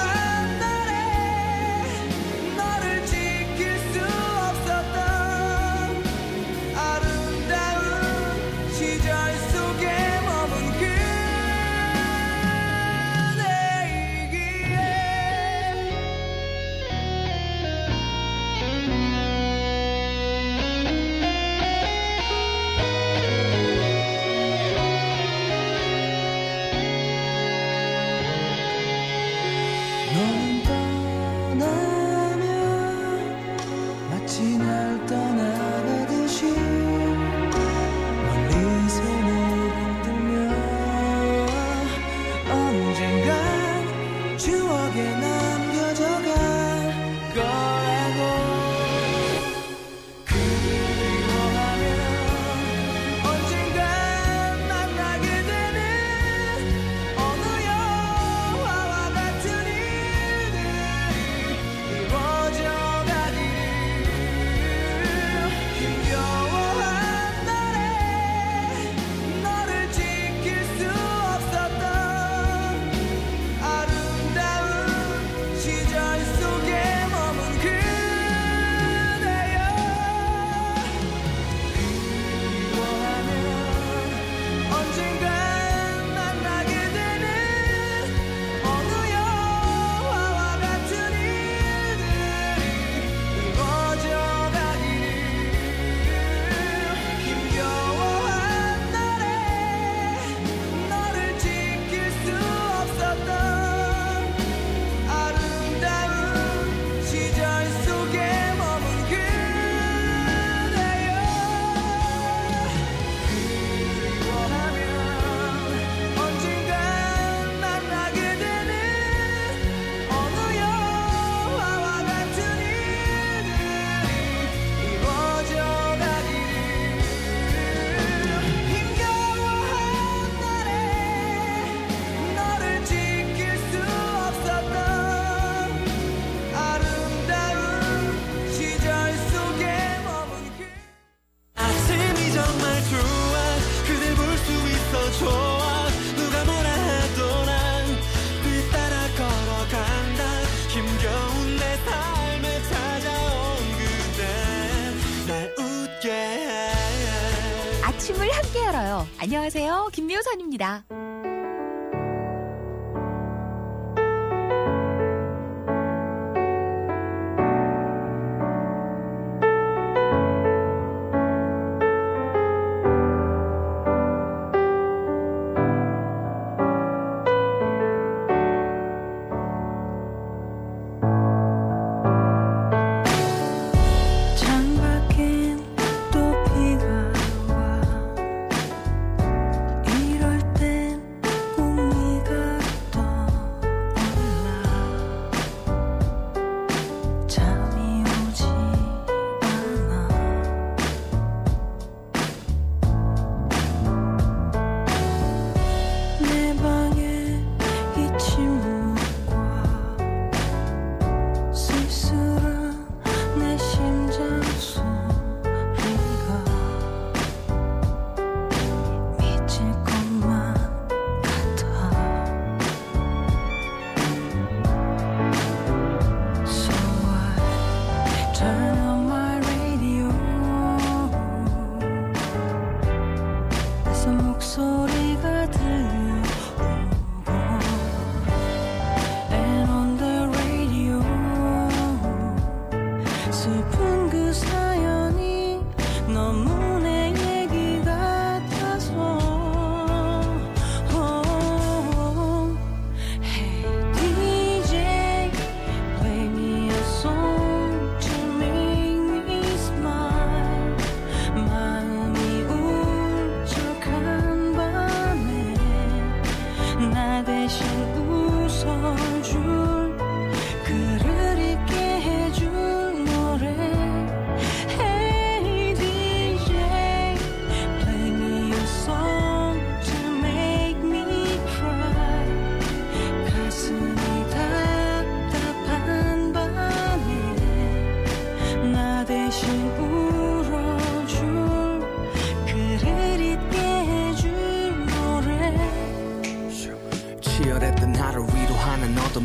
안녕하세요. 김미호선입니다.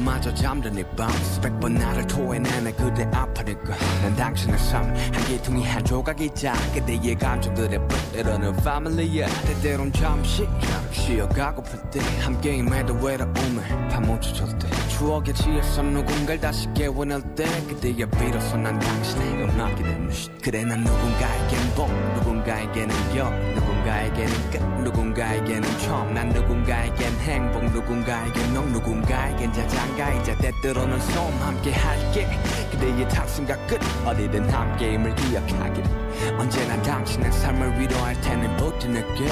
마저 잠든 이 밤 수백 번 나를 토해내네 그대 아파니까 난 당신의 삶 한 기둥이 한 조각이자 그대의 감정들의 때로는 패밀리야 때때론 잠시 쉬어가고플 때 함께 임해도 외로움을 파묻혀줄 때 추억에 취해서 누군가를 다시 깨워낼 때 그때야 비로소 난 당신의 음악이 되는 그래 난 누군가에겐 복 누군가에게는 여 누군가에게는 끝 누군가에게는 처음 난 누군가에겐 행복 누군가에겐 너 누군가에겐 자장가이자 때때로는 소음 함께 할게 그대의 탑승과 끝 어디든 함께임을 기억하기를 언제나 당신의 삶을 위로할 테니 버티는게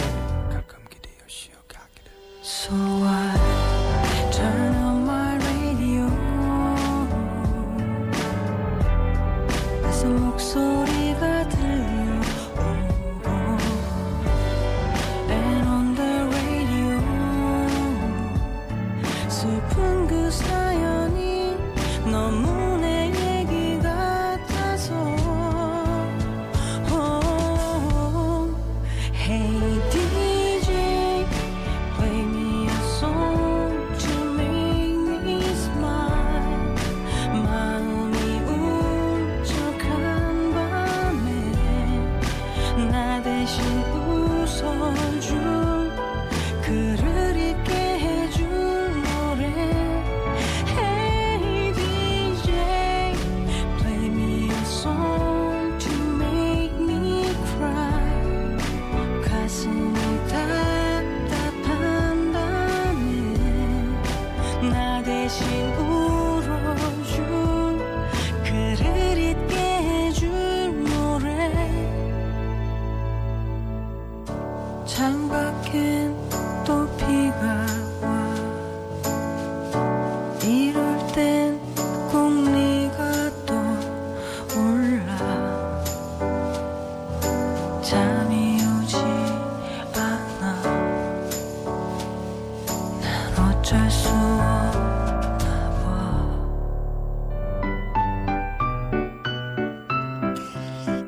가끔 기대어 쉬어가기를 So I turn on my radio 낯선 목소리가 들려오고 And on the radio 슬픈 그 사연이 너무 내 얘기 같아서 Hey DJ play me a song to make me smile 마음이 울적한 밤에 나 대신 웃어줄 글을 읽게 해줄 노래 Hey DJ play me a song to make me cry 가슴이 답답한 밤에 나 대신 울어줄 글을 읽게 해줄 노래 창밖엔 또 비가 와 이럴 땐 꼭 네가 떠올라 잠이 오지 않아 난 어쩔 수 없나 봐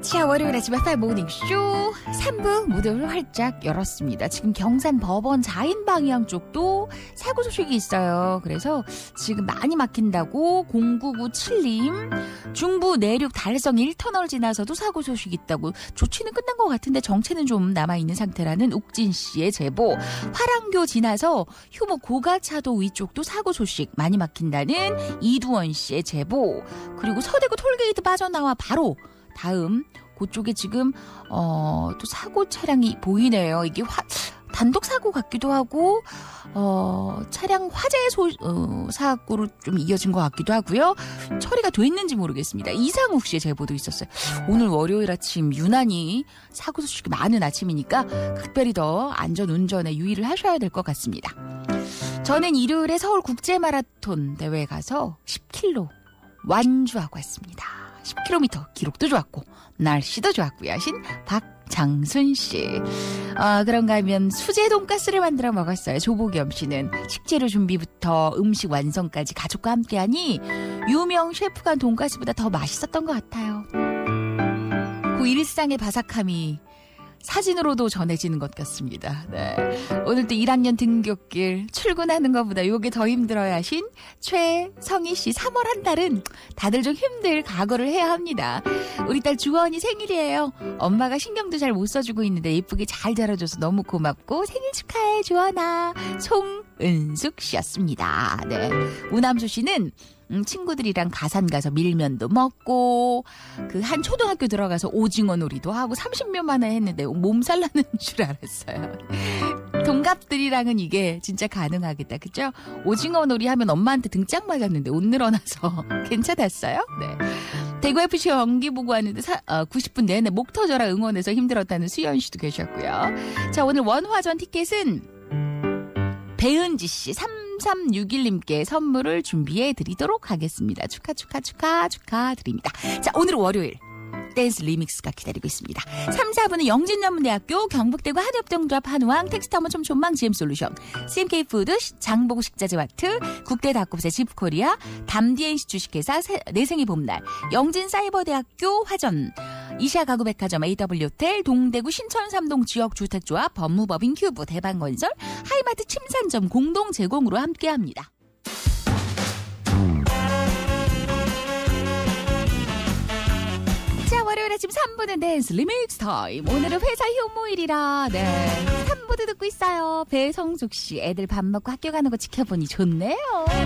치아원 월요일 아침 FM 모닝쇼 3부 문을 활짝 열었습니다. 지금 경산 법원 자인 방향 쪽도 사고 소식이 있어요. 그래서 지금 많이 막힌다고 0997님 중부 내륙 달성 1터널 지나서도 사고 소식이 있다고. 조치는 끝난 것 같은데 정체는 좀 남아있는 상태라는 욱진 씨의 제보. 화랑교 지나서 효모 고가차도 위쪽도 사고 소식 많이 막힌다는 이두원 씨의 제보. 그리고 서대구 톨게이트 빠져나와 바로 다음 그쪽에 지금 또 사고 차량이 보이네요. 이게 단독 사고 같기도 하고 차량 화재 사고로 좀 이어진 것 같기도 하고요. 처리가 됐는지 모르겠습니다. 이상욱 씨의 제보도 있었어요. 오늘 월요일 아침 유난히 사고 소식이 많은 아침이니까 각별히 더 안전 운전에 유의를 하셔야 될 것 같습니다. 저는 일요일에 서울 국제 마라톤 대회에 가서 10km 완주하고 왔습니다. 10km 기록도 좋았고 날씨도 좋았고요. 하신 박장순 씨. 그런가 하면 수제 돈가스를 만들어 먹었어요. 조보겸 씨는 식재료 준비부터 음식 완성까지 가족과 함께하니 유명 셰프가 한 돈가스보다 더 맛있었던 것 같아요. 그 일상의 바삭함이 사진으로도 전해지는 것 같습니다. 네. 오늘도 1학년 등굣길 출근하는 것보다 요게 더 힘들어야 하신 최성희 씨. 3월 한 달은 다들 좀 힘들 각오를 해야 합니다. 우리 딸 주원이 생일이에요. 엄마가 신경도 잘 못 써주고 있는데 예쁘게 잘 자라줘서 너무 고맙고 생일 축하해 주원아. 송은숙 씨였습니다. 네. 우남수 씨는 친구들이랑 가산 가서 밀면도 먹고 그 한 초등학교 들어가서 오징어 놀이도 하고 30년 만에 했는데 몸살 나는 줄 알았어요. 동갑들이랑은 이게 진짜 가능하겠다. 그죠? 오징어 놀이 하면 엄마한테 등짝 맞았는데 못 늘어나서 괜찮았어요. 네. 대구FC 경기 보고 왔는데 90분 내내 목 터져라 응원해서 힘들었다는 수연 씨도 계셨고요. 자, 오늘 원화전 티켓은 배은지 씨 3361님께 선물을 준비해 드리도록 하겠습니다. 축하드립니다. 자, 오늘은 월요일 댄스 리믹스가 기다리고 있습니다. 3, 4부는 영진전문대학교 경북대구 한엽동조합 한우왕 텍스터머촌 존망 GM솔루션 CMK푸드 장보고 식자재와트 국대 닭곱새 집코리아 담디엔시 주식회사 내생의 봄날 영진사이버대학교 화전 이시아 가구백화점 AW호텔 동대구 신천삼동 지역주택조합 법무법인 큐브 대방건설 하이마트 침산점 공동 제공으로 함께합니다. 자, 월요일 아침 3부는 댄스 리믹스 타임. 오늘은 회사 휴무일이라 3부도 듣고 있어요. 배성숙 씨 애들 밥 먹고 학교 가는 거 지켜보니 좋네요. 네.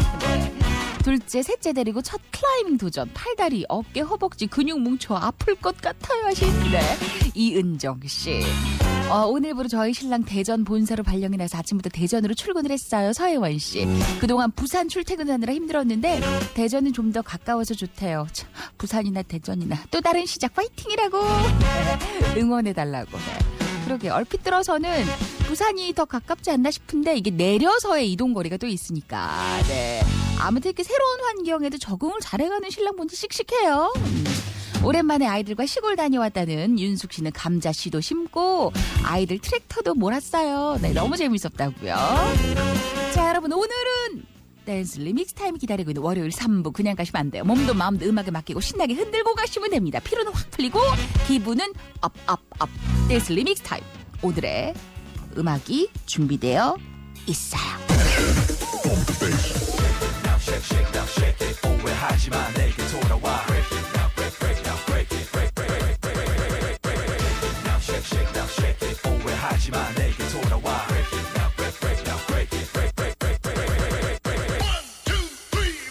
둘째, 셋째 데리고 첫 클라이밍 도전. 팔다리, 어깨, 허벅지 근육 뭉쳐 아플 것 같아요 하시는데 이은정 씨. 오늘부로 저희 신랑 대전 본사로 발령이 나서 아침부터 대전으로 출근을 했어요. 서혜원 씨. 그동안 부산 출퇴근하느라 힘들었는데 대전은 좀 더 가까워서 좋대요. 참, 부산이나 대전이나 또 다른 시작 파이팅이라고 응원해달라고. 네. 그러게 얼핏 들어서는 부산이 더 가깝지 않나 싶은데 이게 내려서의 이동거리가 또 있으니까. 네. 아무튼 이렇게 새로운 환경에도 적응을 잘해가는 신랑 보니 씩씩해요. 오랜만에 아이들과 시골 다녀왔다는 윤숙 씨는 감자 씨도 심고 아이들 트랙터도 몰았어요. 네, 너무 재밌었다고요. 자, 여러분 오늘은 댄스 리믹스 타임 기다리고 있는 월요일 3부 그냥 가시면 안 돼요. 몸도 마음도 음악에 맡기고 신나게 흔들고 가시면 됩니다. 피로는 확 풀리고 기분은 업. 댄스 리믹스 타임. 오늘의 음악이 준비되어 있어요. 오해하지마 내게 돌아와 오해하지마 내게 돌아와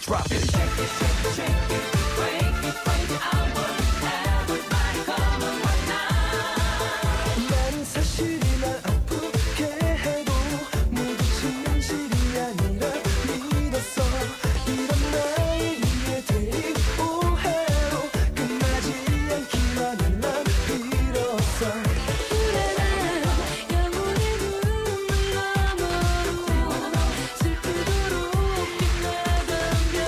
Drop it, shake it, shake it, break it, I wanna have everybody come on right now. 나는 사실이 날 아프게 해도 모두 진실이 아니라 믿었어. 이런 나의 이해들이 오해로 끝나지 않기만을 난 빌었어. 슬프도록 빛나던 별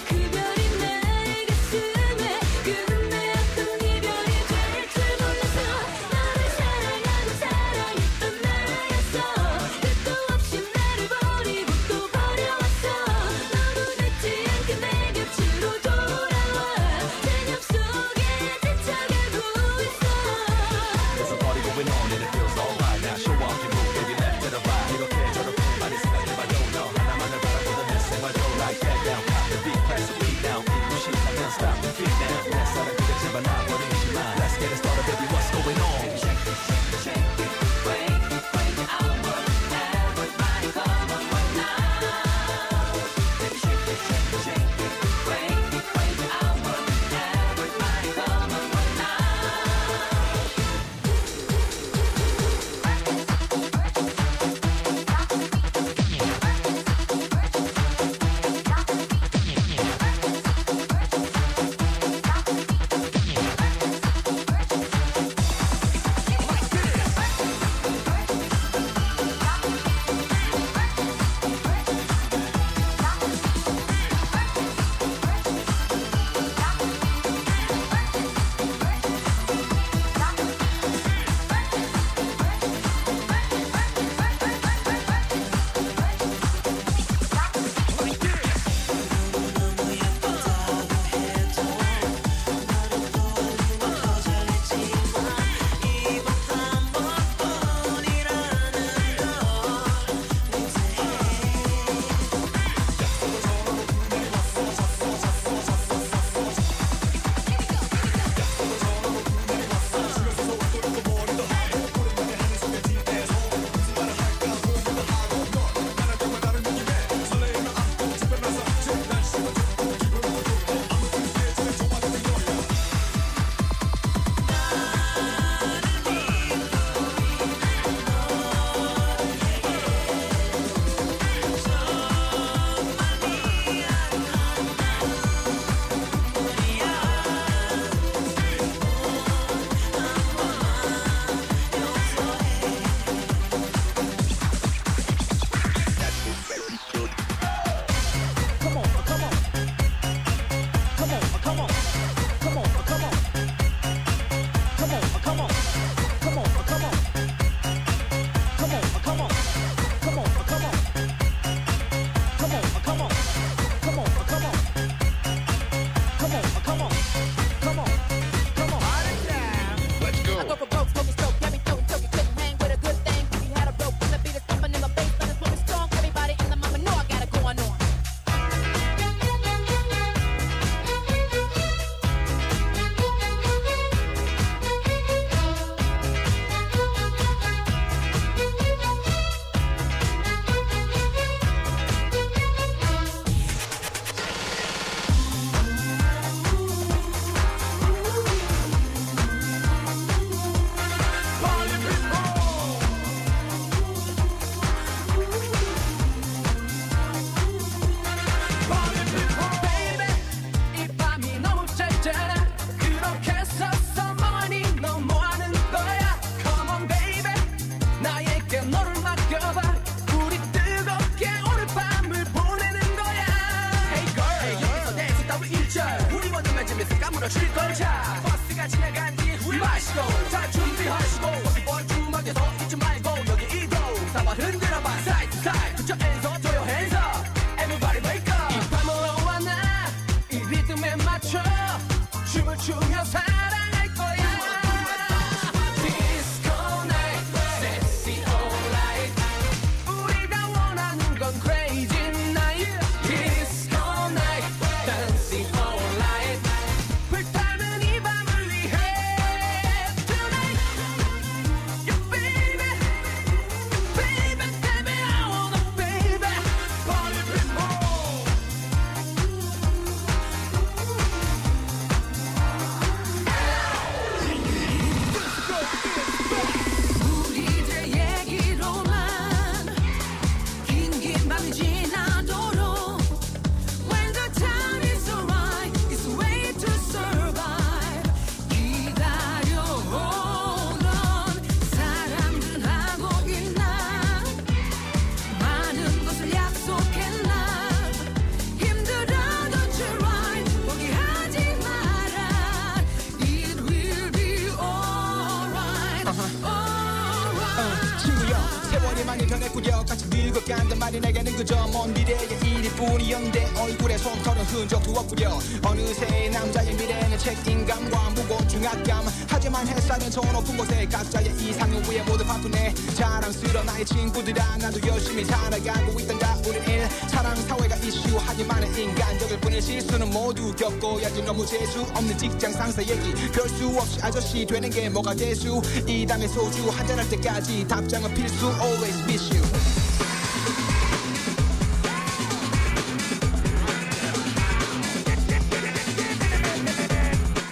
그 별이 부러질 걸자 버스가 지나간 뒤 우리 마시고 다 준비하시고 커피볼 주먹에서 잊지 말고 여기 이동 사과 흔들어봐 side to side put your hands up throw your hands up everybody wake up 이 밤으로 와나 이 리듬에 맞춰 춤을 추며 사랑할 거야 Disco night sexy alright 우리가 원하는 건 crazy night Disco night dancing alright 불타는 이 밤을 위해 Tonight yeah baby baby baby I wanna baby party people 우리들 얘기로만 긴 밤이 지나도록 When the time is alright it's a way to survive 기다려오던 사람들하고 있나 많은 것을 약속했나 힘들어도 try 포기하지 마라 It will be alright alright 친구여 세월이 많이 변했구려 같이 늙어간단 말이 내게는 그저 먼 미래의 일뿐이었는데 얼굴에 솜털은 흔적도 없구려 어느새 남자의 미래는 책임감과 무거운 중압감 하지만 햇살은 저 높은 곳에 각자의 이상을 위해 모두 바쁘네 자랑스러운 나의 친구들아 나도 열심히 살아가고 있단다 우린 일 사랑 사회가 이슈 하지만 인간적일 뿐인 실수는 모두 겪어야지 너무 재수 없는 직장 상사 얘기 별 수 없이 아저씨 되는 게 뭐가 대수 이 담에 소주 한잔할 때까지 답장은 필수 always miss you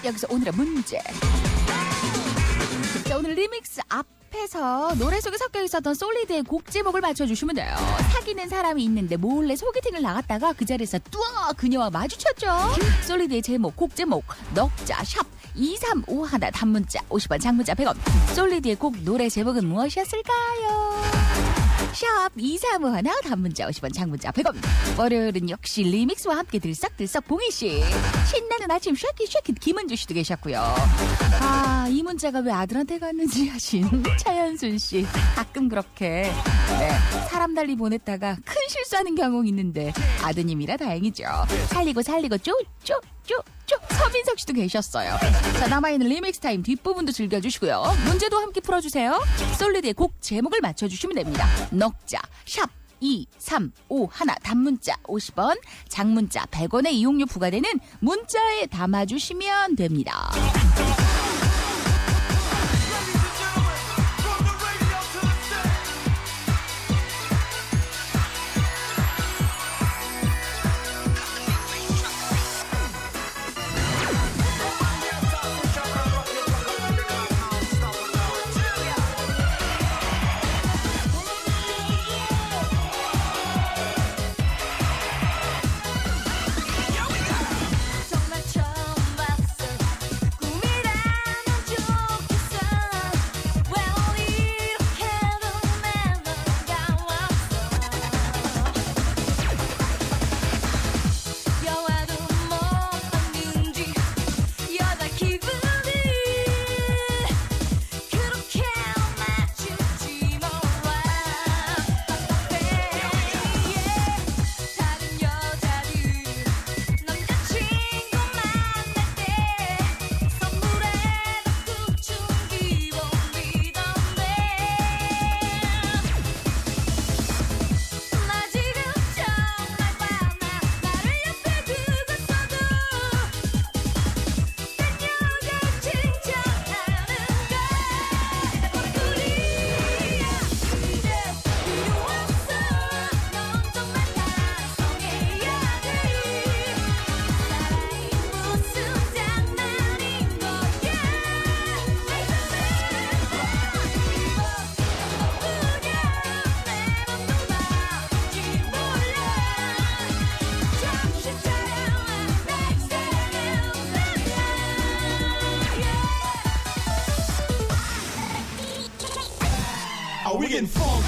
여기서 오늘의 문제. 자, 오늘 리믹스 앞에서 노래 속에 섞여 있었던 솔리드의 곡 제목을 맞춰주시면 돼요. 사귀는 사람이 있는데 몰래 소개팅을 나갔다가 그 자리에서 뚜아 그녀와 마주쳤죠. 솔리드의 제목, 곡 제목 넉자 샵 2351 단문자 50원 장문자 100원. 솔리드의 곡 노래 제목은 무엇이었을까요? 샵 2351 단문자 50원 장문자 100원. 월요일은 역시 리믹스와 함께 들썩들썩 봉희씨 신나는 아침 쉐킷 김은주씨도 계셨고요. 아, 이 문자가 왜 아들한테 갔는지 하신 차현순씨 가끔 그렇게 사람 달리 보냈다가 큰 실수하는 경우 있는데 아드님이라 다행이죠. 살리고 쪼쪼쪼 서민석 씨도 계셨어요. 자, 남아있는 리믹스 타임 뒷부분도 즐겨주시고요. 문제도 함께 풀어주세요. 솔리드의 곡 제목을 맞춰주시면 됩니다. 넉자 샵 2351 단문자 50원 장문자 100원의 이용료 부과되는 문자에 담아주시면 됩니다. 정말 처음 봤어 꿈이라면 좋겠어 Well 이렇게도 매너가 왔어 영화도 못 봤는지 여자 기분이 그렇게 맞출지 몰라 다른 여자들 남자친구 만날 때 선물에다 툭 기본 비던데 나 지금 정말 화나 나를 옆에 두고 있어도 딴 여자 칭찬하는 걸 우리야 이제 필요 없어 넌 정말 반성해야 돼 사랑이 무슨 장난인 거야 Are we getting funky?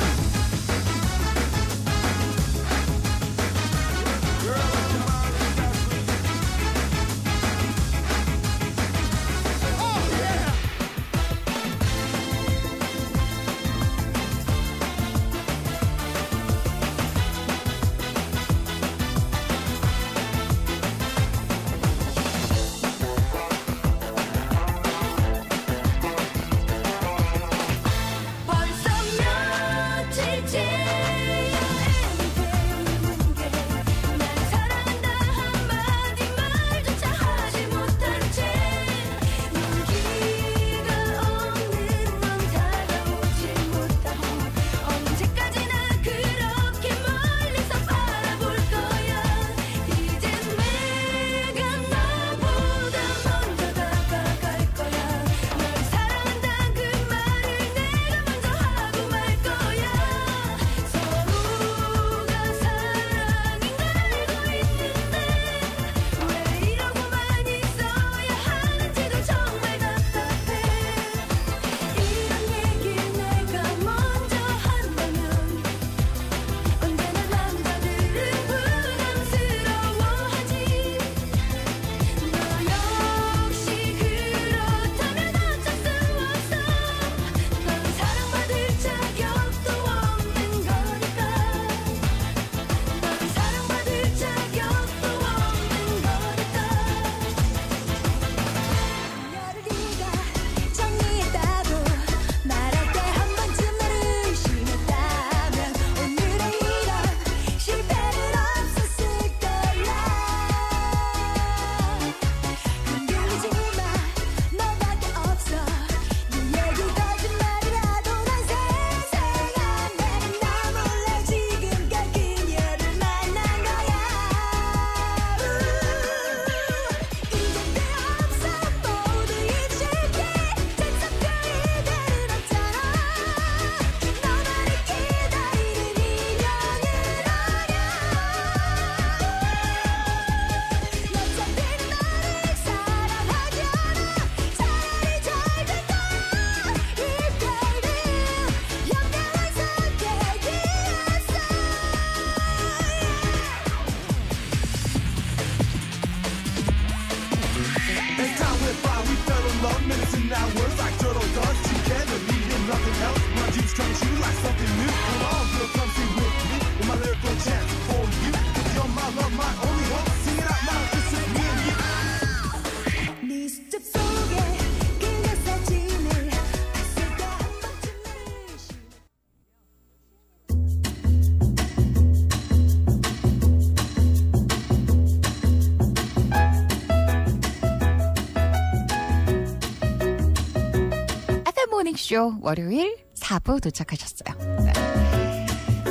라디오쇼 월요일 4부 도착하셨어요. 네.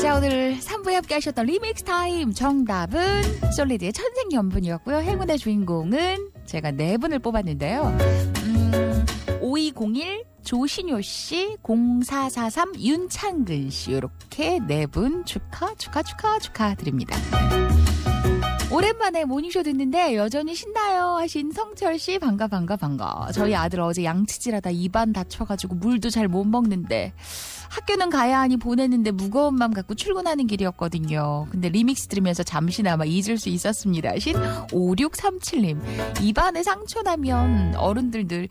자, 오늘 3부에 함께 하셨던 리믹스 타임 정답은 솔리드의 천생연분이었고요. 행운의 주인공은 제가 4분을 뽑았는데요. 5201 조신효 씨, 0443 윤창근 씨 이렇게 4분 축하드립니다. 오랜만에 모닝쇼 듣는데 여전히 신나요 하신 성철 씨 반가. 저희 아들 어제 양치질하다 입안 다쳐가지고 물도 잘 못 먹는데 학교는 가야 하니 보냈는데 무거운 맘 갖고 출근하는 길이었거든요. 근데 리믹스 들으면서 잠시나마 잊을 수 있었습니다 하신 5637님. 입안에 상처 나면 어른들 늘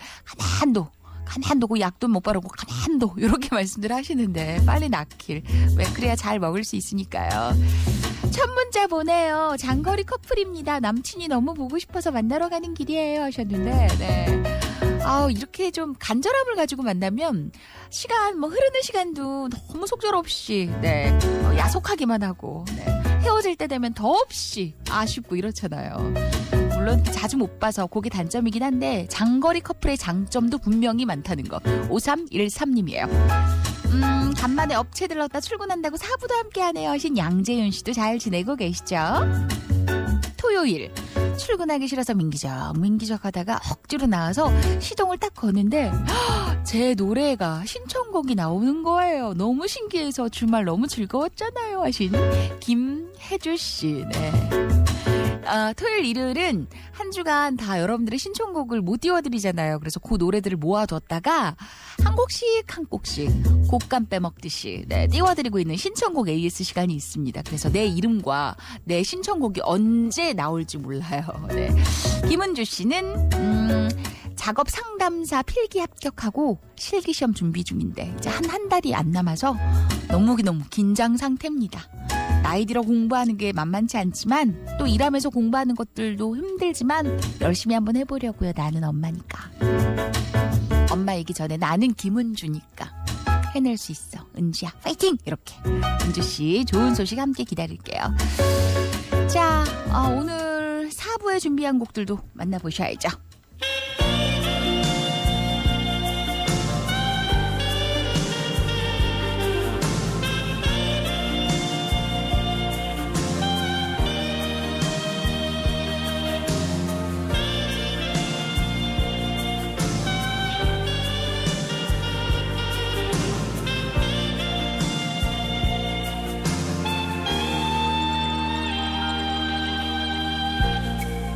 가만둬고 약도 못 바르고 가만둬 이렇게 말씀들 하시는데 빨리 낫길. 왜 그래야 잘 먹을 수 있으니까요. 첫 문자 보내요. 장거리 커플입니다. 남친이 너무 보고 싶어서 만나러 가는 길이에요 하셨는데 네. 이렇게 좀 간절함을 가지고 만나면 흐르는 시간도 너무 속절없이 네. 야속하기만 하고 네. 헤어질 때 되면 더없이 아쉽고 이렇잖아요. 물론 자주 못 봐서 그게 단점이긴 한데 장거리 커플의 장점도 분명히 많다는 거. 5313님이에요. 간만에 업체 들렀다 출근한다고 4부도 함께하네요 하신 양재윤 씨도 잘 지내고 계시죠? 토요일 출근하기 싫어서 민기적 하다가 억지로 나와서 시동을 딱 거는데 제 노래가 신청곡이 나오는 거예요. 너무 신기해서 주말 너무 즐거웠잖아요 하신 김혜주 씨. 네. 토요일 일요일은 한 주간 다 여러분들의 신청곡을 못 띄워드리잖아요. 그래서 그 노래들을 모아뒀다가 한 곡씩 곡감 빼먹듯이 네, 띄워드리고 있는 신청곡 AS 시간이 있습니다. 그래서 내 이름과 내 신청곡이 언제 나올지 몰라요. 네. 김은주 씨는 작업 상담사 필기 합격하고 실기시험 준비 중인데 이제 한 달이 안 남아서 너무 긴장 상태입니다. 나이 들어 공부하는 게 만만치 않지만 또 일하면서 공부하는 것들도 힘들지만 열심히 한번 해보려고요. 나는 엄마니까. 엄마이기 전에 나는 김은주니까 해낼 수 있어. 은주야 파이팅! 이렇게 은주씨 좋은 소식 함께 기다릴게요. 자, 오늘 4부에 준비한 곡들도 만나보셔야죠.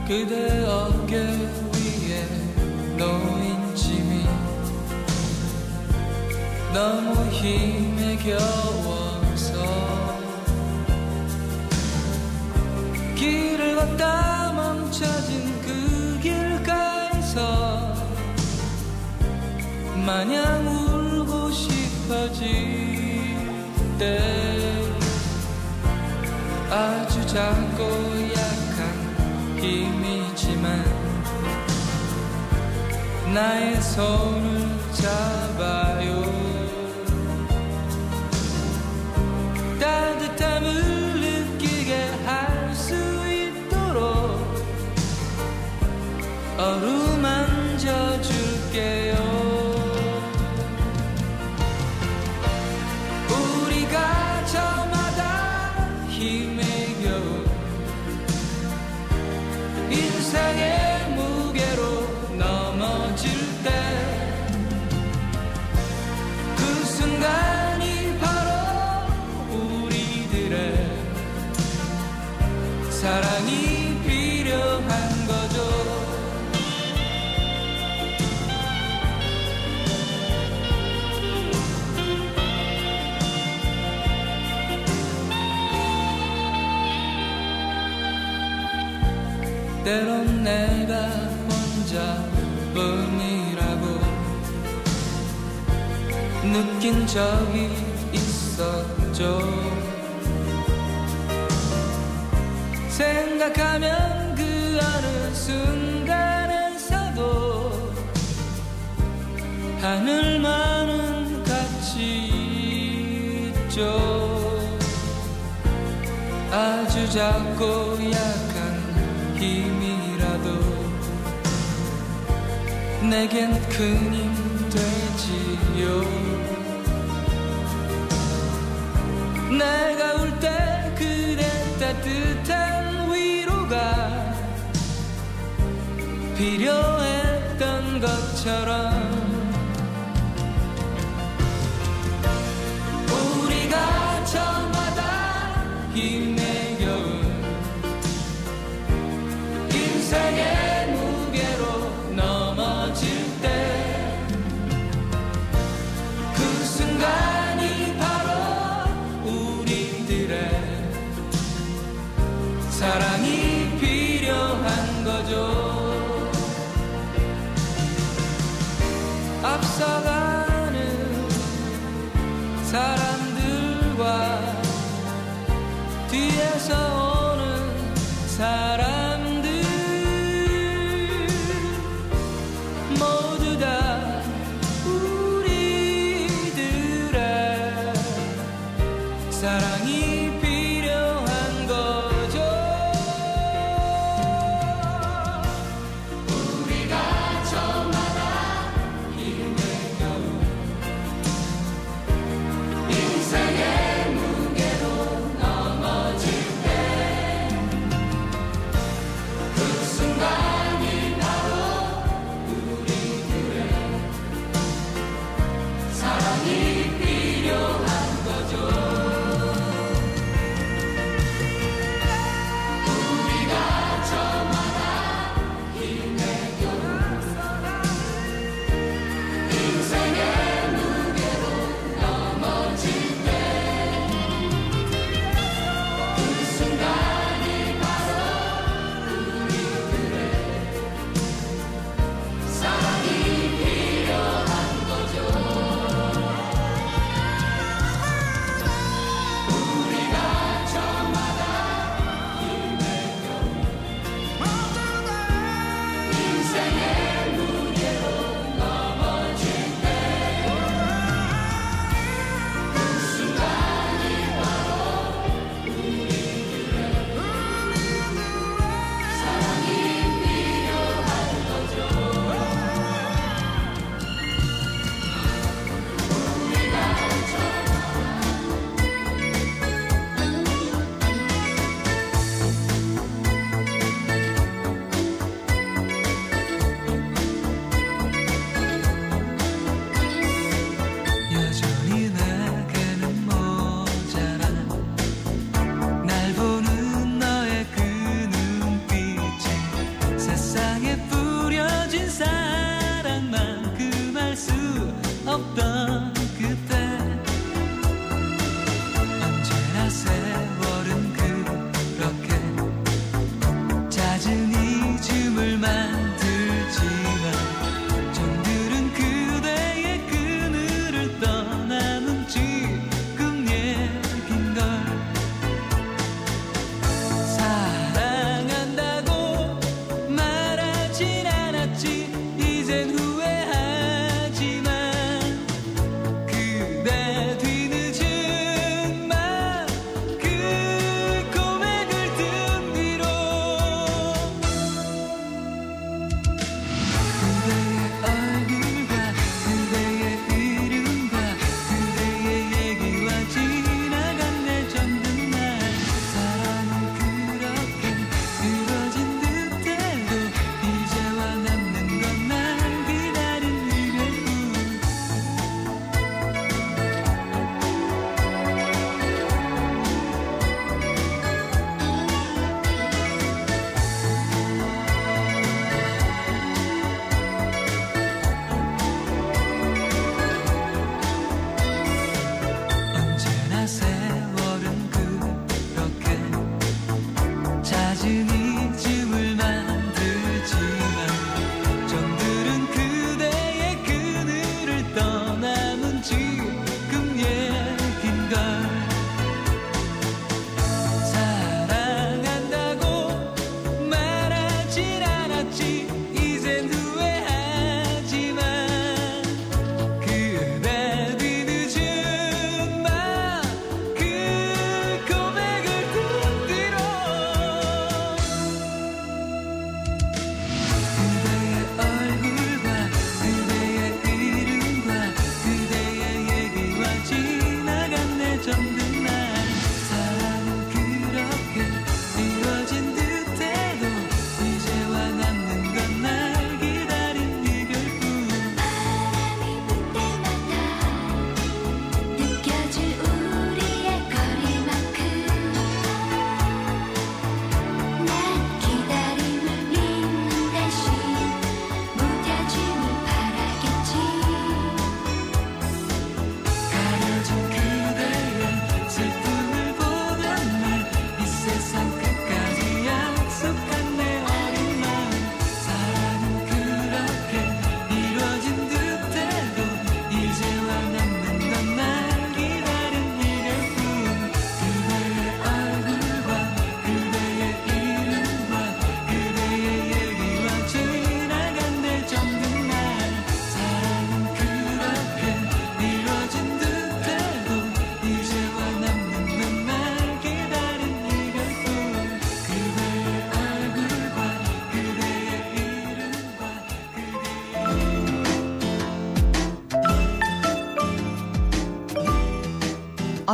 그대 어깨 위에 놓인 짐이 너무 힘에 겨워서 길을 걷다 멈춰진 그 길가에서 마냥 울고 싶어질 때 아주 작고 약한 힘이지만 나의 손을 잡아요. 따뜻함을 느끼게 할 수 있도록 어루만져 줄게요. 우리가 저마다 힘에 겨운 인생의 무게로 넘어질 때 그 순간이 바로 우리들의 사랑이 필요한 거죠. 때론 내가 혼자뿐이라고 느낀 적이 있었죠. 생각하면 그 어느 순간에서도 하늘만은 같이 있죠. 아주 작고 약한 힘이라도 내겐 큰 힘 되지요. 내가 울 때 그대 따뜻한 위로가 필요했던 것처럼 우리가 저마다 힘내겨운 인생의 무게로 넘어질 때 그 순간이 바로 우리들의 사랑이 필요한 거죠. 앞서가는 사람들과 뒤에서 오는 사람들 모두 다 우리들의 사랑이 필요한 거죠.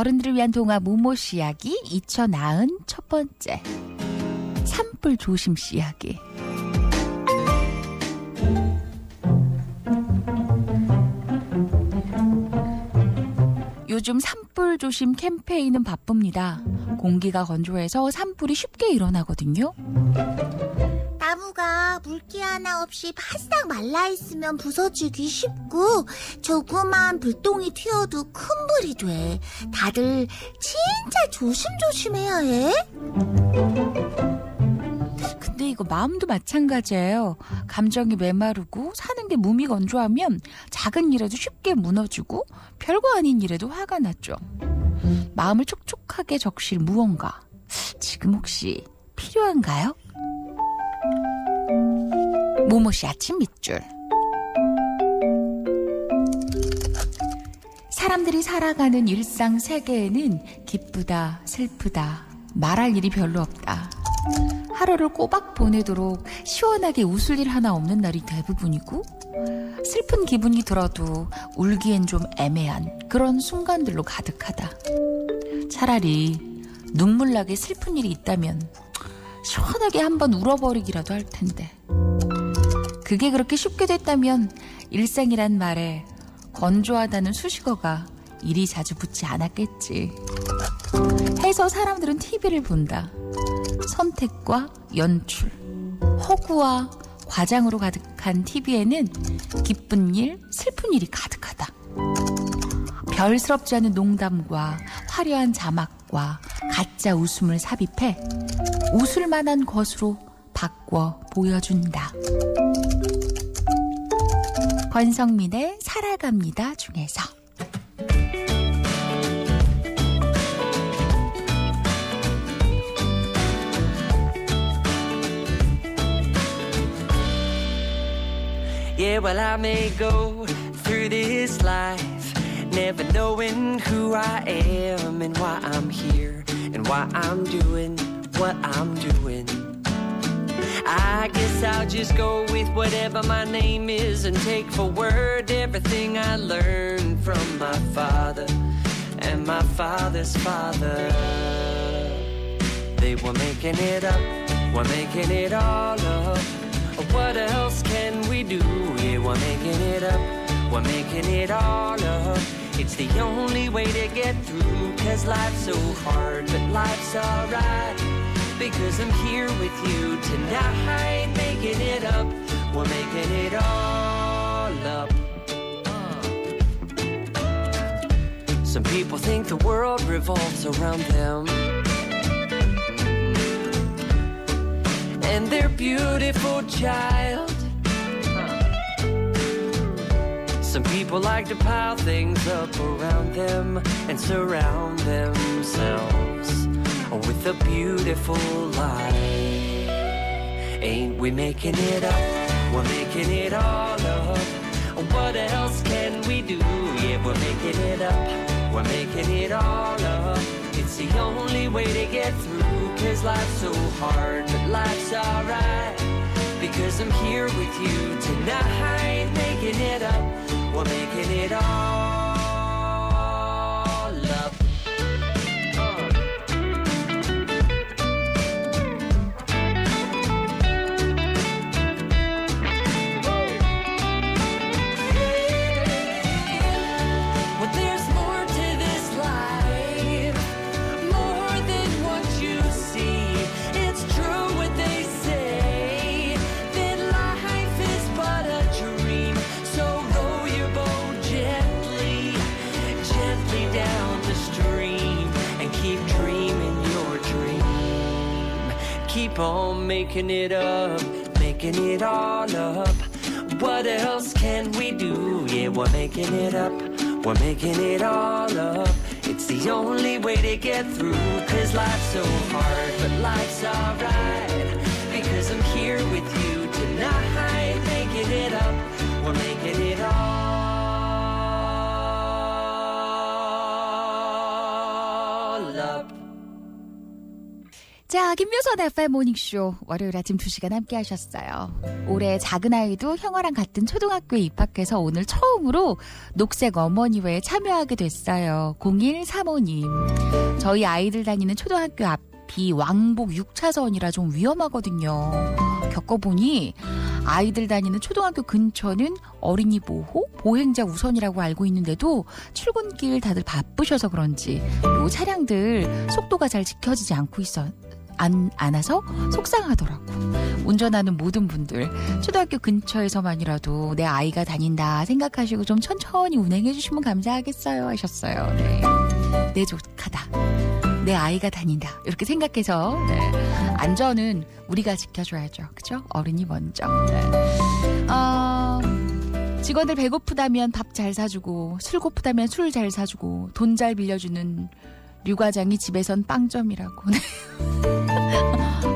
어른들을 위한 동화 모모씨 이야기 2090 첫 번째. 산불 조심 씨 이야기. 요즘 산불 조심 캠페인은 바쁩니다. 공기가 건조해서 산불이 쉽게 일어나거든요. 나무가 물기 하나 없이 바싹 말라있으면 부서지기 쉽고 조그만 불똥이 튀어도 큰 불이 돼. 다들 진짜 조심조심해야 해. 근데 이거 마음도 마찬가지예요. 감정이 메마르고 사는 게 몸이 건조하면 작은 일에도 쉽게 무너지고 별거 아닌 일에도 화가 났죠. 마음을 촉촉하게 적실 무언가 지금 혹시 필요한가요? 모모씨 아침 밑줄. 사람들이 살아가는 일상 세계에는 기쁘다, 슬프다, 말할 일이 별로 없다. 하루를 꼬박 보내도록 시원하게 웃을 일 하나 없는 날이 대부분이고, 슬픈 기분이 들어도 울기엔 좀 애매한 그런 순간들로 가득하다. 차라리 눈물나게 슬픈 일이 있다면 시원하게 한번 울어버리기라도 할 텐데. 그게 그렇게 쉽게 됐다면 일상이란 말에 건조하다는 수식어가 이리 자주 붙지 않았겠지. 해서 사람들은 TV를 본다. 선택과 연출, 허구와 과장으로 가득한 TV에는 기쁜 일, 슬픈 일이 가득하다. 별스럽지 않은 농담과 화려한 자막과 가짜 웃음을 삽입해 웃을 만한 것으로 바꿔 보여준다. 권성민의 살아갑니다 중에서. Yeah, well, I may go through this life, never knowing who I am and why I'm here and why I'm doing what I'm doing. I guess I'll just go with whatever my name is and take for word everything I learned from my father and my father's father. They were making it up, we're making it all up. What else can we do? Yeah, we're making it up, we're making it all up. It's the only way to get through, 'cause life's so hard, but life's alright, because I'm here with you tonight, making it up, we're making it all up. Some people think the world revolves around them, and their beautiful child. Some people like to pile things up around them and surround themselves with a beautiful life. Ain't we making it up? We're making it all up. What else can we do? Yeah, we're making it up, we're making it all up. It's the only way to get through, 'cause life's so hard, but life's alright, because I'm here with you tonight, making it up, we're making it all up. Well, there's more to this life, more than what you see. It's true what they say, that life is but a dream. So row your boat gently, gently down the stream, and keep dreaming your dream. Keep on making it up, making it all up. What else can we do? Yeah, we're making it up, we're making it all up. It's the only way to get through, 'cause life's so hard, but life's alright, because I'm here with you tonight, making it up, we're making it all up. 자, 김묘선 FM 모닝쇼 월요일 아침 2시간 함께 하셨어요. 올해 작은 아이도 형아랑 같은 초등학교에 입학해서 오늘 처음으로 녹색 어머니회에 참여하게 됐어요. 0135님. 저희 아이들 다니는 초등학교 앞이 왕복 6차선이라 좀 위험하거든요. 겪어보니 아이들 다니는 초등학교 근처는 어린이 보호, 보행자 우선이라고 알고 있는데도 출근길 다들 바쁘셔서 그런지 요 차량들 속도가 잘 지켜지지 않고 않아서 속상하더라고. 운전하는 모든 분들 초등학교 근처에서만이라도 내 아이가 다닌다 생각하시고 좀 천천히 운행해 주시면 감사하겠어요 하셨어요. 네. 내 조카다. 내 아이가 다닌다. 이렇게 생각해서 네. 안전은 우리가 지켜줘야죠. 그죠? 어른이 먼저. 네. 직원들 배고프다면 밥 잘 사주고 술 고프다면 술 잘 사주고 돈 잘 빌려주는 류 과장이 집에선 빵점이라고.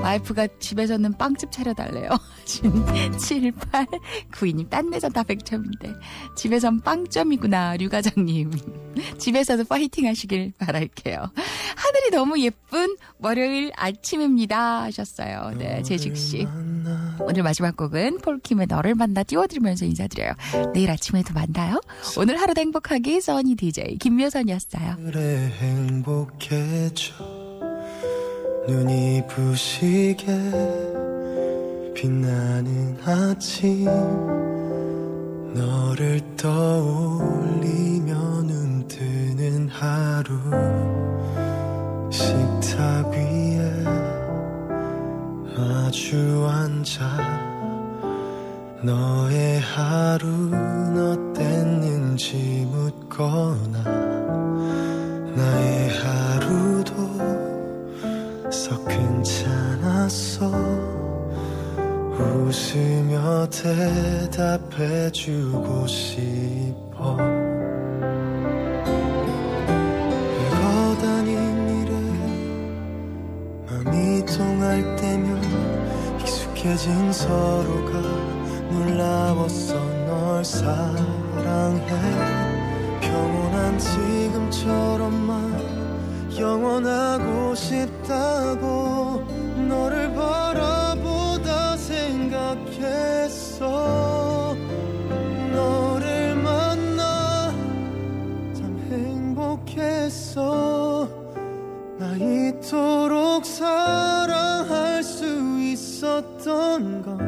와이프가 집에서는 빵집 차려달래요. 7892님 딴 데선 다 100점인데 집에선 빵점이구나. 류 과장님 집에서도 파이팅 하시길 바랄게요. 하늘이 너무 예쁜 월요일 아침입니다 하셨어요. 네, 재식씨 오늘 마지막 곡은 폴킴의 너를 만나 띄워드리면서 인사드려요. 내일 아침에도 만나요. 오늘 하루도 행복하게 써니 DJ 김묘선이었어요. 그래 행복해져 눈이 부시게 빛나는 아침 너를 떠올리며 눈 뜨는 하루 식탁 위에 마주 앉아 너의 하루는 어땠는지 묻거나 나의 하루도 썩 괜찮았어 웃으며 대답해주고 싶어 별거 아닌 일에 맘이 통할 때면 익숙해진 서로가 놀라웠어 널 사랑해 평온한 지금처럼만 영원하고 싶다고 너를 바라보다 생각했어 너를 만나 참 행복했어 나 이토록 사랑할 수 있었던 건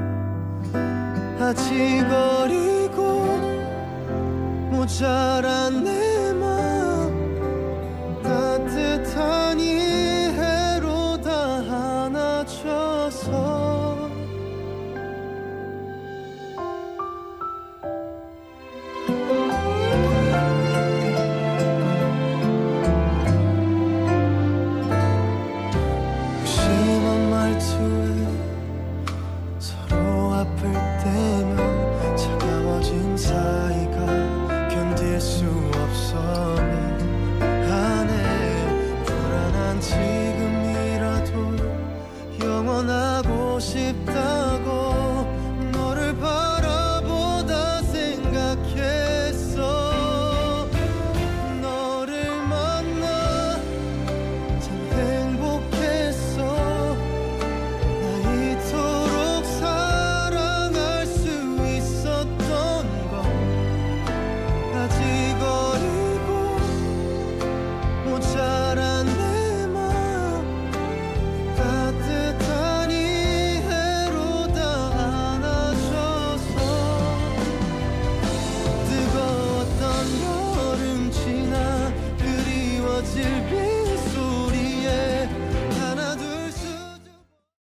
아직 어리고 모자란 내